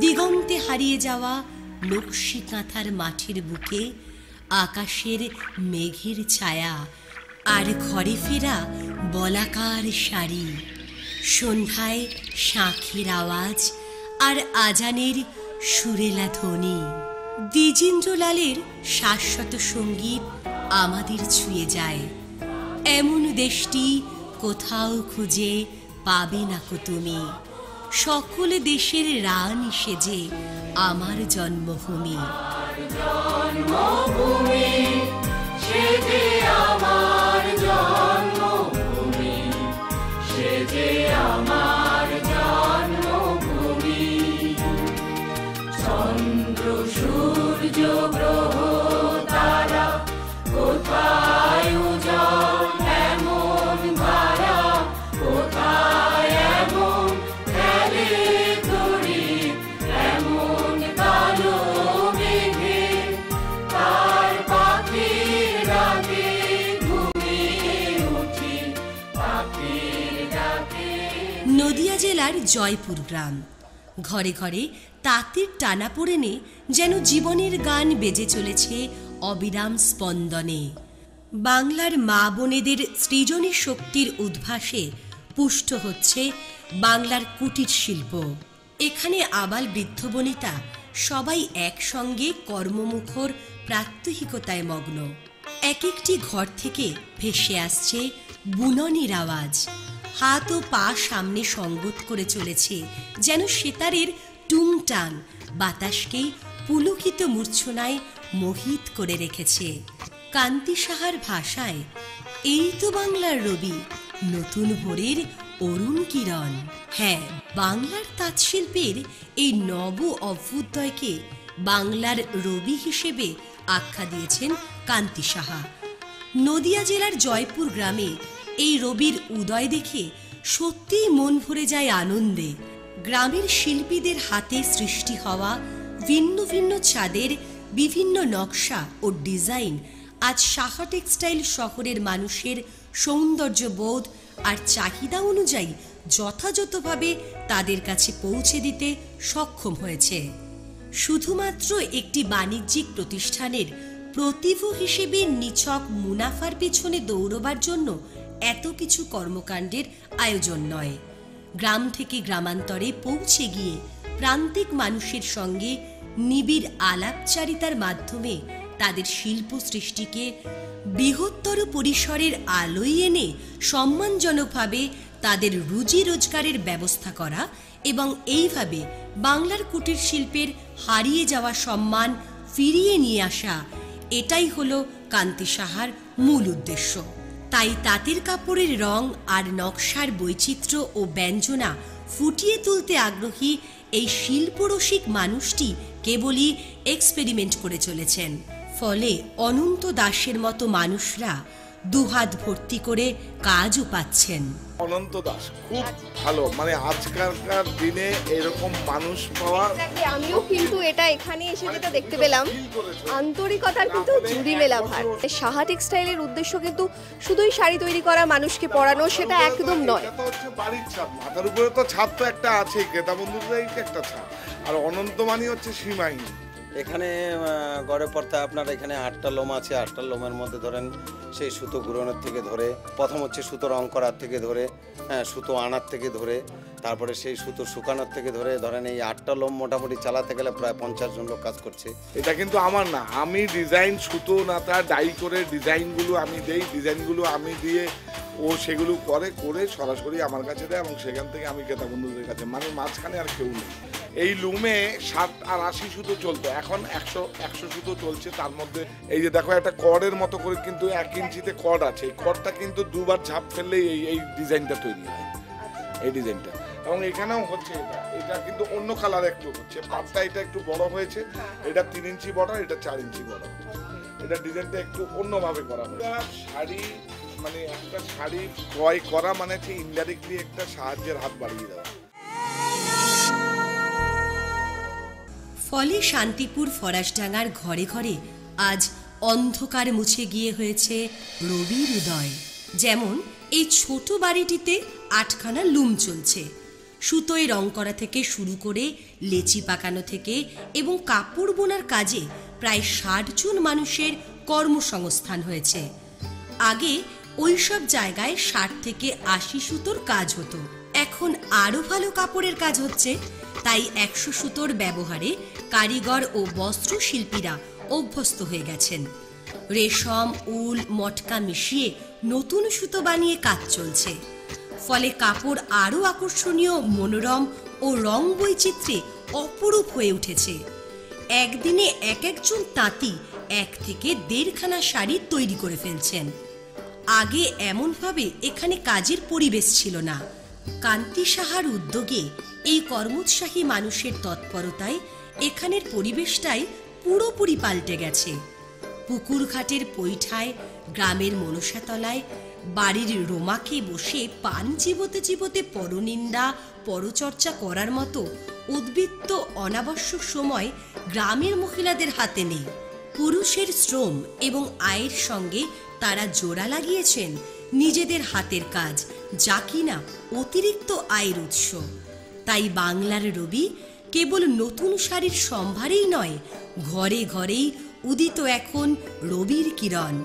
দিগন্তে হারিয়ে যাওয়া নকশি কাঁথার মাঠের বুকে আকাশের মেঘের ছায়া, আর ঘরে ফেরা বলাকার শাড়ি, সন্ধ্যায় শাঁখের আওয়াজ আর আজানের সুরেলা ধ্বনি। দ্বিজেন্দ্রলালের শাশ্বত সঙ্গীত আমাদের ছুঁয়ে যায়। এমন দেশটি কোথাও খুঁজে পাবে না কো তুমি, সকল দেশের রানী সেজে আমার জন্মভূমি। জন্মভূমি সেজে আমার জন্মভূমি, সেজে আমার জন্মভূমি। চন্দ্র সূর্য গ্রহ তারা কোথায় উজ্জ্বল এমন ধারা, কোথায় এমন খেলে তড়িৎ এমন কালো মেঘে, তার পাখির ডাকে ঘুমিয়ে উঠি পাখির ডাকে। নদিয়া জেলার জয়পুর গ্রাম, ঘরে ঘরে তাঁতের টানাপোড়েনে যেন জীবনের গান বেজে চলেছে অবিরাম স্পন্দনে। বাংলার মা বোনেদের সৃজনী শক্তির উদ্ভাসে পুষ্ট হচ্ছে বাংলার কুটির শিল্প। এখানে আবাল বৃদ্ধ বনিতা সবাই একসঙ্গে কর্মমুখর প্রাত্যহিকতায় মগ্ন। এক একটি ঘর থেকে ভেসে আসছে বুননের আওয়াজ, হাত ও পা সামনে সঙ্গত করে চলেছে, যেন সেতারের টুংটাং বাতাসকে পুলকিত মূর্ছনায় মোহিত করে রেখেছে। কান্তি সাহার ভাষায়, এই তো বাংলার রবি, নতুন ভোরের অরুণ কিরণ। হ্যাঁ, বাংলার তাঁতশিল্পের এই নব অভ্যুদয়কে বাংলার রবি হিসেবে আখ্যা দিয়েছেন কান্তি সাহা। নদিয়া জেলার জয়পুর গ্রামে এই রবির উদয় দেখে সত্যিই মন ভরে যায় আনন্দে। গ্রামের শিল্পীদের হাতে সৃষ্টি হওয়া ভিন্ন ভিন্ন ছাদের বিভিন্ন নকশা ও ডিজাইন আজ সাহা টেক্সটাইল শহরের মানুষের সৌন্দর্যবোধ আর চাহিদা অনুযায়ী যথাযথভাবে তাদের কাছে পৌঁছে দিতে সক্ষম হয়েছে। শুধুমাত্র একটি বাণিজ্যিক প্রতিষ্ঠানের প্রতিভু হিসেবে নিছক মুনাফার পেছনে দৌড়বার জন্য এত কিছু কর্মকাণ্ডের আয়োজন নয়। গ্রাম থেকে গ্রামান্তরে পৌঁছে গিয়ে প্রান্তিক মানুষের সঙ্গে নিবিড় আলাপচারিতার মাধ্যমে তাদের শিল্প সৃষ্টিকে বৃহত্তর পরিসরের আলোয় এনে সম্মানজনকভাবে তাদের রুজি রোজগারের ব্যবস্থা করা এবং এইভাবে বাংলার কুটির শিল্পের হারিয়ে যাওয়া সম্মান ফিরিয়ে নিয়ে আসা, এটাই হলো কান্তি সাহার মূল উদ্দেশ্য। তাই তাঁতের কাপড়ের রং আর নকশার বৈচিত্র্য ও ব্যঞ্জনা ফুটিয়ে তুলতে আগ্রহী এই শিল্পরসিক মানুষটি কেবলই এক্সপেরিমেন্ট করে চলেছেন। ফলে অনন্ত দাসের মতো মানুষরা দুহাত ভর্তি করে কাজও পাচ্ছেন। অনন্ত দাস খুব ভালো, মানে আজকালকার দিনে এরকম মানুষ পাওয়া। আমিও কিন্তু এটা এখানে এসে যেটা দেখতে পেলাম, আন্তরিকতার কিন্তু জুড়ি মেলা ভার। সাহা টেক্সটাইলের উদ্দেশ্য কিন্তু শুধুই শাড়ি তৈরি করা, মানুষকে পরানো, সেটা একদম নয়। এটা তো হচ্ছে বাড়ির ছাদ, মাথার উপরে তো ছাদ তো একটা আছেই, ক্রেতা বন্ধুদের একটা ছাদ, আর অনন্ত মানে হচ্ছে সীমাহীন। এখানে গড়ে পড়তে আপনার এখানে 8টা লোম আছে। 8টা লোমের মধ্যে ধরেন সেই সুতো গুঁড়োনোর থেকে ধরে, প্রথম হচ্ছে সুতো রং করার থেকে ধরে, সুতো আনার থেকে ধরে, তারপরে সেই সুতো শুকানোর থেকে ধরে, ধরেন এই 8টা লোম মোটামুটি চালাতে গেলে প্রায় 50 জন লোক কাজ করছে। এটা কিন্তু আমার না, আমি ডিজাইন সুতো নাতা ডাই করে ডিজাইনগুলো আমি দেই, ডিজাইনগুলো আমি দিয়ে ও সেগুলো করে সরাসরি আমার কাছে দেয় এবং সেখান থেকে আমি ক্রেতা বন্ধুদের কাছে, মানে মাঝখানে আর কেউ নেই। এই লুমে 60 আর 80 সুতো চলতো, এখন 100 সুতো চলছে। তার মধ্যে এই যে দেখো একটা কর্ডের মতো করে কিন্তু 1 ইঞ্চিতে কর্ড আছে, এই কর্ডটা কিন্তু দুবার ঝাপ ফেললেই এই ডিজাইনটা তৈরি হয়, এই ডিজাইনটা। এবং এখানেও হচ্ছে এটা কিন্তু অন্য কালার একটু হচ্ছে, পাটটা এটা একটু বড় হয়েছে, এটা 3 ইঞ্চি বর্ডার, এটা 4 ইঞ্চি বর্ডার, এটা ডিজাইনটা একটু অন্যভাবে করা হয়। শাড়ি মানে একটা শাড়ি ক্রয় করা মানে হচ্ছে ইনডাইরেক্টলি একটা সাহায্যের হাত বাড়িয়ে দেওয়া। ফলে শান্তিপুর ফরাসডাঙ্গার ঘরে ঘরে আজ অন্ধকার মুছে গিয়ে হয়েছে রবির উদয়। যেমন এই ছোট বাড়িটিতে 8খানা লুম চলছে। সুতোয় রং করা থেকে শুরু করে লেচি পাকানো থেকে এবং কাপড় বোনার কাজে প্রায় 60 জন মানুষের কর্মসংস্থান হয়েছে। আগে ওইসব জায়গায় 60 থেকে 80 সুতোর কাজ হতো, এখন আরো ভালো কাপড়ের কাজ হচ্ছে। তাই 100 সুতোর ব্যবহারে কারিগর ও বস্ত্র শিল্পীরা অভ্যস্ত হয়ে গেছেন। রেশম, উল, মটকা মিশিয়ে নতুন সুতো বানিয়ে কাজ চলছে। ফলে কাপড় আরো আকর্ষণীয়, মনোরম ও রং বৈচিত্র্যে অপরূপ হয়ে উঠেছে। একদিনে একজন তাঁতি 1 থেকে 1.5 খানা শাড়ি তৈরি করে ফেলছেন। আগে এমনভাবে এখানে কাজের পরিবেশ ছিল না। কান্তি সাহার উদ্যোগে এই কর্মোৎসাহী মানুষের তৎপরতায় এখানের পরিবেশটাই পুরোপুরি পাল্টে গেছে। পুকুরঘাটের পৈঠায়, গ্রামের মনসাতলায়, বাড়ির রোমাকে বসে পান চিবোতে চিবোতে পরনিন্দা, পরচর্চা করার মতো উদ্বৃত্ত অনাবশ্যক সময় গ্রামের মহিলাদের হাতে নেই। পুরুষের শ্রম এবং আয়ের সঙ্গে তারা জোড়া লাগিয়েছেন নিজেদের হাতের কাজ, যা কিনা অতিরিক্ত আয়ের উৎস। তাই বাংলার রবি কেবল নতুন শাড়ির সম্ভারেই নয়, ঘরে ঘরেই উদিত এখন রবির কিরণ।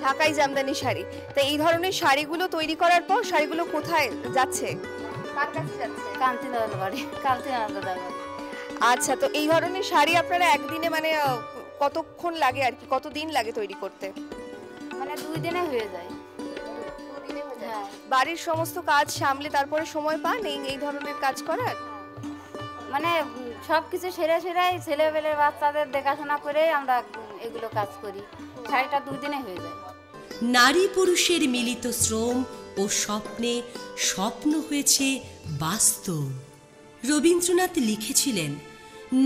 ঢাকাই জামদানি শাড়ি। তো এই ধরনের শাড়িগুলো তৈরি করার পর শাড়িগুলো কোথায় যাচ্ছে, কার কাছে যাচ্ছে? কান্তিনাথের বাড়ি, কান্তিনাথের বাড়ি। আচ্ছা, তো এই ধরনের শাড়ি আপনারা একদিনে মানে কতক্ষণ লাগে আর কি, কতদিন লাগে তৈরি করতে? মানে 2 দিনে হয়ে যায়। বাড়ির সমস্ত কাজ সামলে তারপরে সময় পান এই ধরনের কাজ করার? মানে সব কিছু সেরে ছেলেবেলে বাচ্চাদের দেখাশোনা করে আমরা এগুলো কাজ করি। শাড়িটা 2 দিনে হয়ে যায়। নারী পুরুষের মিলিত শ্রম ও স্বপ্নে স্বপ্ন হয়েছে বাস্তব। রবীন্দ্রনাথ লিখেছিলেন,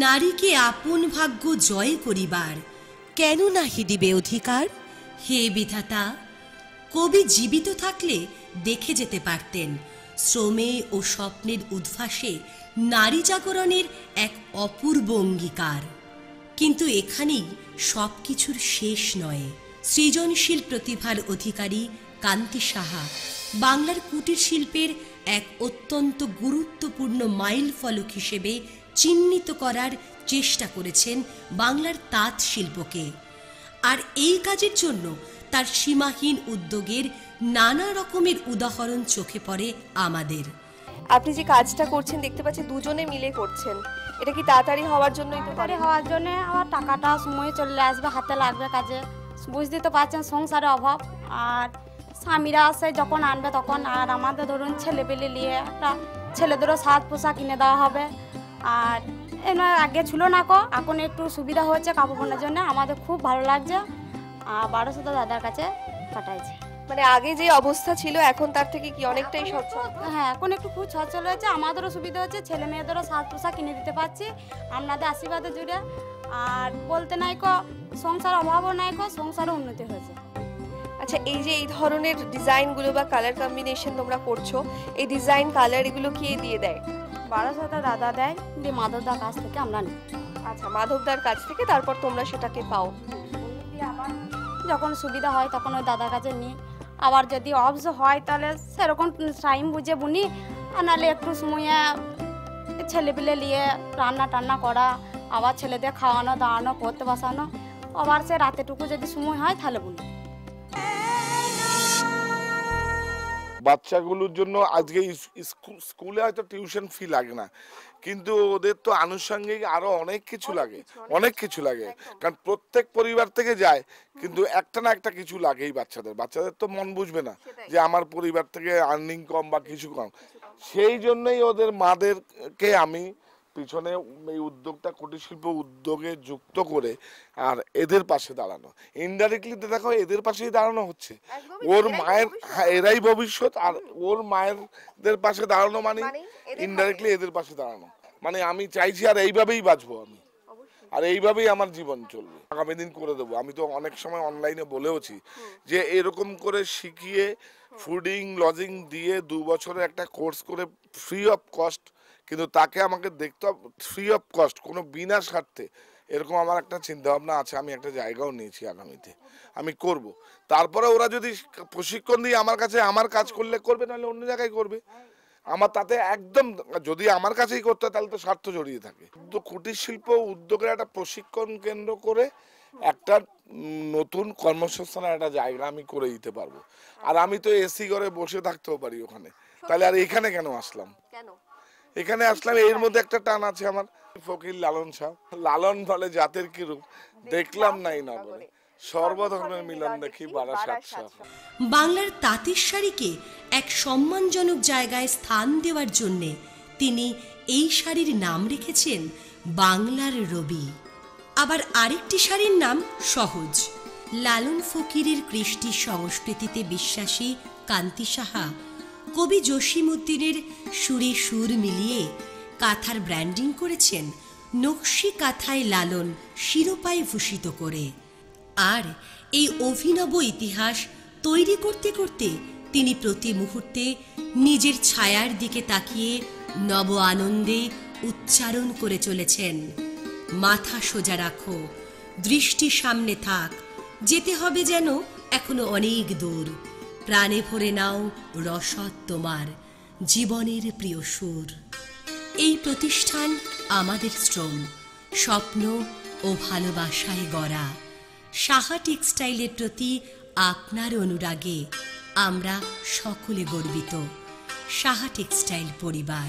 নারীকে আপন ভাগ্য জয় করিবার কেন নাহি দিবে অধিকার? হে বিধাতা, কবি জীবিত থাকলে দেখে যেতে পারতেন শ্রমে ও স্বপ্নের উদ্ভাসে নারী জাগরণের এক অপূর্ব অঙ্গীকার। কিন্তু এখানেই সব কিছুর শেষ নয়। সৃজনশীল প্রতিভার অধিকারী কান্তি সাহা বাংলার কুটির শিল্পের এক অত্যন্ত গুরুত্বপূর্ণ মাইল ফলক হিসেবে চিহ্নিত করার চেষ্টা করেছেন বাংলার তাঁত শিল্পকে। আর এই কাজের জন্য তার সীমাহীন উদ্যোগের নানা রকমের উদাহরণ চোখে পড়ে আমাদের। আপনি যে কাজটা করছেন দেখতে পাচ্ছি দুজনে মিলে করছেন, এটা কি তাড়াতাড়ি হওয়ার জন্যই তো? তাড়াতাড়ি হওয়ার জন্য আমার টাকাটা সময় চলে আসবে, হাতে লাগবে কাজে। বুঝতে তো পারছেন সংসারের অভাব, আর স্বামীরা আসে যখন আনবে তখন, আর আমাদের ধরুন ছেলেপেলে নিয়ে একটা ছেলেদেরও সাজ পোশাক কিনে দেওয়া হবে। আর আগে ছিল না এখন একটু সুবিধা হয়েছে কাপড় বোনার জন্য, আমাদের খুব ভালো লাগছে। আর 1200 দাদার কাছে পাঠাইছে। মানে আগে যে অবস্থা ছিল এখন তার থেকে কি অনেকটাই সচ্ছল? হ্যাঁ, এখন একটু খুব সচ্ছল হয়েছে, আমাদেরও সুবিধা হচ্ছে, ছেলে মেয়েদেরও সাজ পোশাক কিনে দিতে পারছি আপনাদের আশীর্বাদে জুড়ে। আর বলতে নাই সংসার অভাবও নাই, সংসারও উন্নতি হয়েছে। আচ্ছা, এই যে এই ধরনের ডিজাইনগুলো বা কালার কম্বিনেশন তোমরা করছো, এই ডিজাইন কালার এগুলো কি দিয়ে দেয়? 1200 দাদা দেয়, দিয়ে মাধবদার কাছ থেকে আমরা নিই। আচ্ছা, মাধবদার কাছ থেকে তারপর তোমরা সেটাকে পাও। যখন সুবিধা হয় তখন ওই দাদার কাছে নিই। আবার যদি অবস হয় তাহলে সেরকম টাইম বুঝে বুনি, আর নাহলে একটু সময়ে ছেলেপিলে নিয়ে রান্না টান্না করা, আবার ছেলেদের খাওয়ানো দাওয়ানো পড়তে বসানো, আবার সে রাতেটুকু যদি সময় হয় তাহলে বুনি। বাচ্চাগুলোর জন্য আজকে স্কুলে হয়তো টিউশন ফি লাগে না, কিন্তু ওদের তো আনুষঙ্গিক আরো অনেক কিছু লাগে, কারণ প্রত্যেক পরিবার থেকে যায়, কিন্তু একটা না একটা কিছু লাগেই বাচ্চাদের তো মন বুঝবে না যে আমার পরিবার থেকে আর্নিং কম বা কিছু কম। সেই জন্যই ওদের মাদেরকে আমি পিছনে এই উদ্যোগটা কুটির শিল্প উদ্যোগে যুক্ত করে আর এদের পাশে দাঁড়ানো, ইনডাইরেক্টলি দেখো এদের পাশেই দাঁড়ানো হচ্ছে। ওর মায়ের, হ্যাঁ, এরাই ভবিষ্যৎ, আর ওর মায়েরদের পাশে দাঁড়ানো মানে ইনডাইরেক্টলি এদের পাশে দাঁড়ানো। মানে আমি চাইছি আর এইভাবেই বাঁচবো আমি, আর এইভাবেই আমার জীবন চলবে, আগামী দিন করে দেবো। আমি তো অনেক সময় অনলাইনে বলেওছি যে এরকম করে শিখিয়ে ফুডিং লজিং দিয়ে 2 বছরের একটা কোর্স করে ফ্রি অফ কস্ট, কিন্তু তাকে আমাকে দেখতে হবে ফ্রি অফ কস্ট, কোনো বিনা স্বার্থে। এরকম আমার একটা চিন্তা ভাবনা আছে, আমি একটা জায়গাও নিয়েছি, আগামীতে আমি করব। তারপরে ওরা যদি প্রশিক্ষণ দিয়ে আমার কাছে আমার কাজ করলে করবে, নাহলে অন্য জায়গায় করবে। আমার তাতে একদম, যদি আমার কাছেই করতে হয় তাহলে তো স্বার্থ জড়িয়ে থাকে। তো কুটির শিল্প উদ্যোগের একটা প্রশিক্ষণ কেন্দ্র করে একটা নতুন কর্মসংস্থানের একটা জায়গা আমি করে দিতে পারবো। আর আমি তো এসি ঘরে বসে থাকতেও পারি ওখানে, তাহলে আর এখানে কেন আসলাম? এখানে আসলাম এর মধ্যে একটা টান আছে আমার। ফকির লালন শাহ, লালন বলে জাতের কি রূপ, দেখলাম নাই নগরে, সর্বধর্মের মিলন দেখি বারাসাত শাহ। বাংলার তাঁতের শাড়িকে এক সম্মানজনক জায়গায় স্থান দেওয়ার জন্য তিনি এই শাড়ির নাম রেখেছেন বাংলার রবি। আবার আরেকটি শাড়ির নাম সহজ। লালন ফকিরের কৃষ্টি সংস্কৃতিতে বিশ্বাসী কান্তি সাহা কবি জসিমউদ্দিনের সুরে সুর মিলিয়ে কাঁথার ব্র্যান্ডিং করেছেন নকশি কাঁথায় লালন শিরোপায় ভূষিত করে। আর এই অভিনব ইতিহাস তৈরি করতে করতে তিনি প্রতি মুহূর্তে নিজের ছায়ার দিকে তাকিয়ে নব আনন্দে উচ্চারণ করে চলেছেন, মাথা সোজা রাখো, দৃষ্টি সামনে থাক, যেতে হবে যেন এখনো অনেক দূর, প্রাণে ভরে নাও রসদ তোমার, জীবনের প্রিয় সুর। এই প্রতিষ্ঠান আমাদের শ্রম, স্বপ্ন ও ভালোবাসায় গড়া। সাহা টেক্সটাইলের প্রতি আপনার অনুরাগে আমরা সকলে গর্বিত। সাহা টেক্সটাইল পরিবার।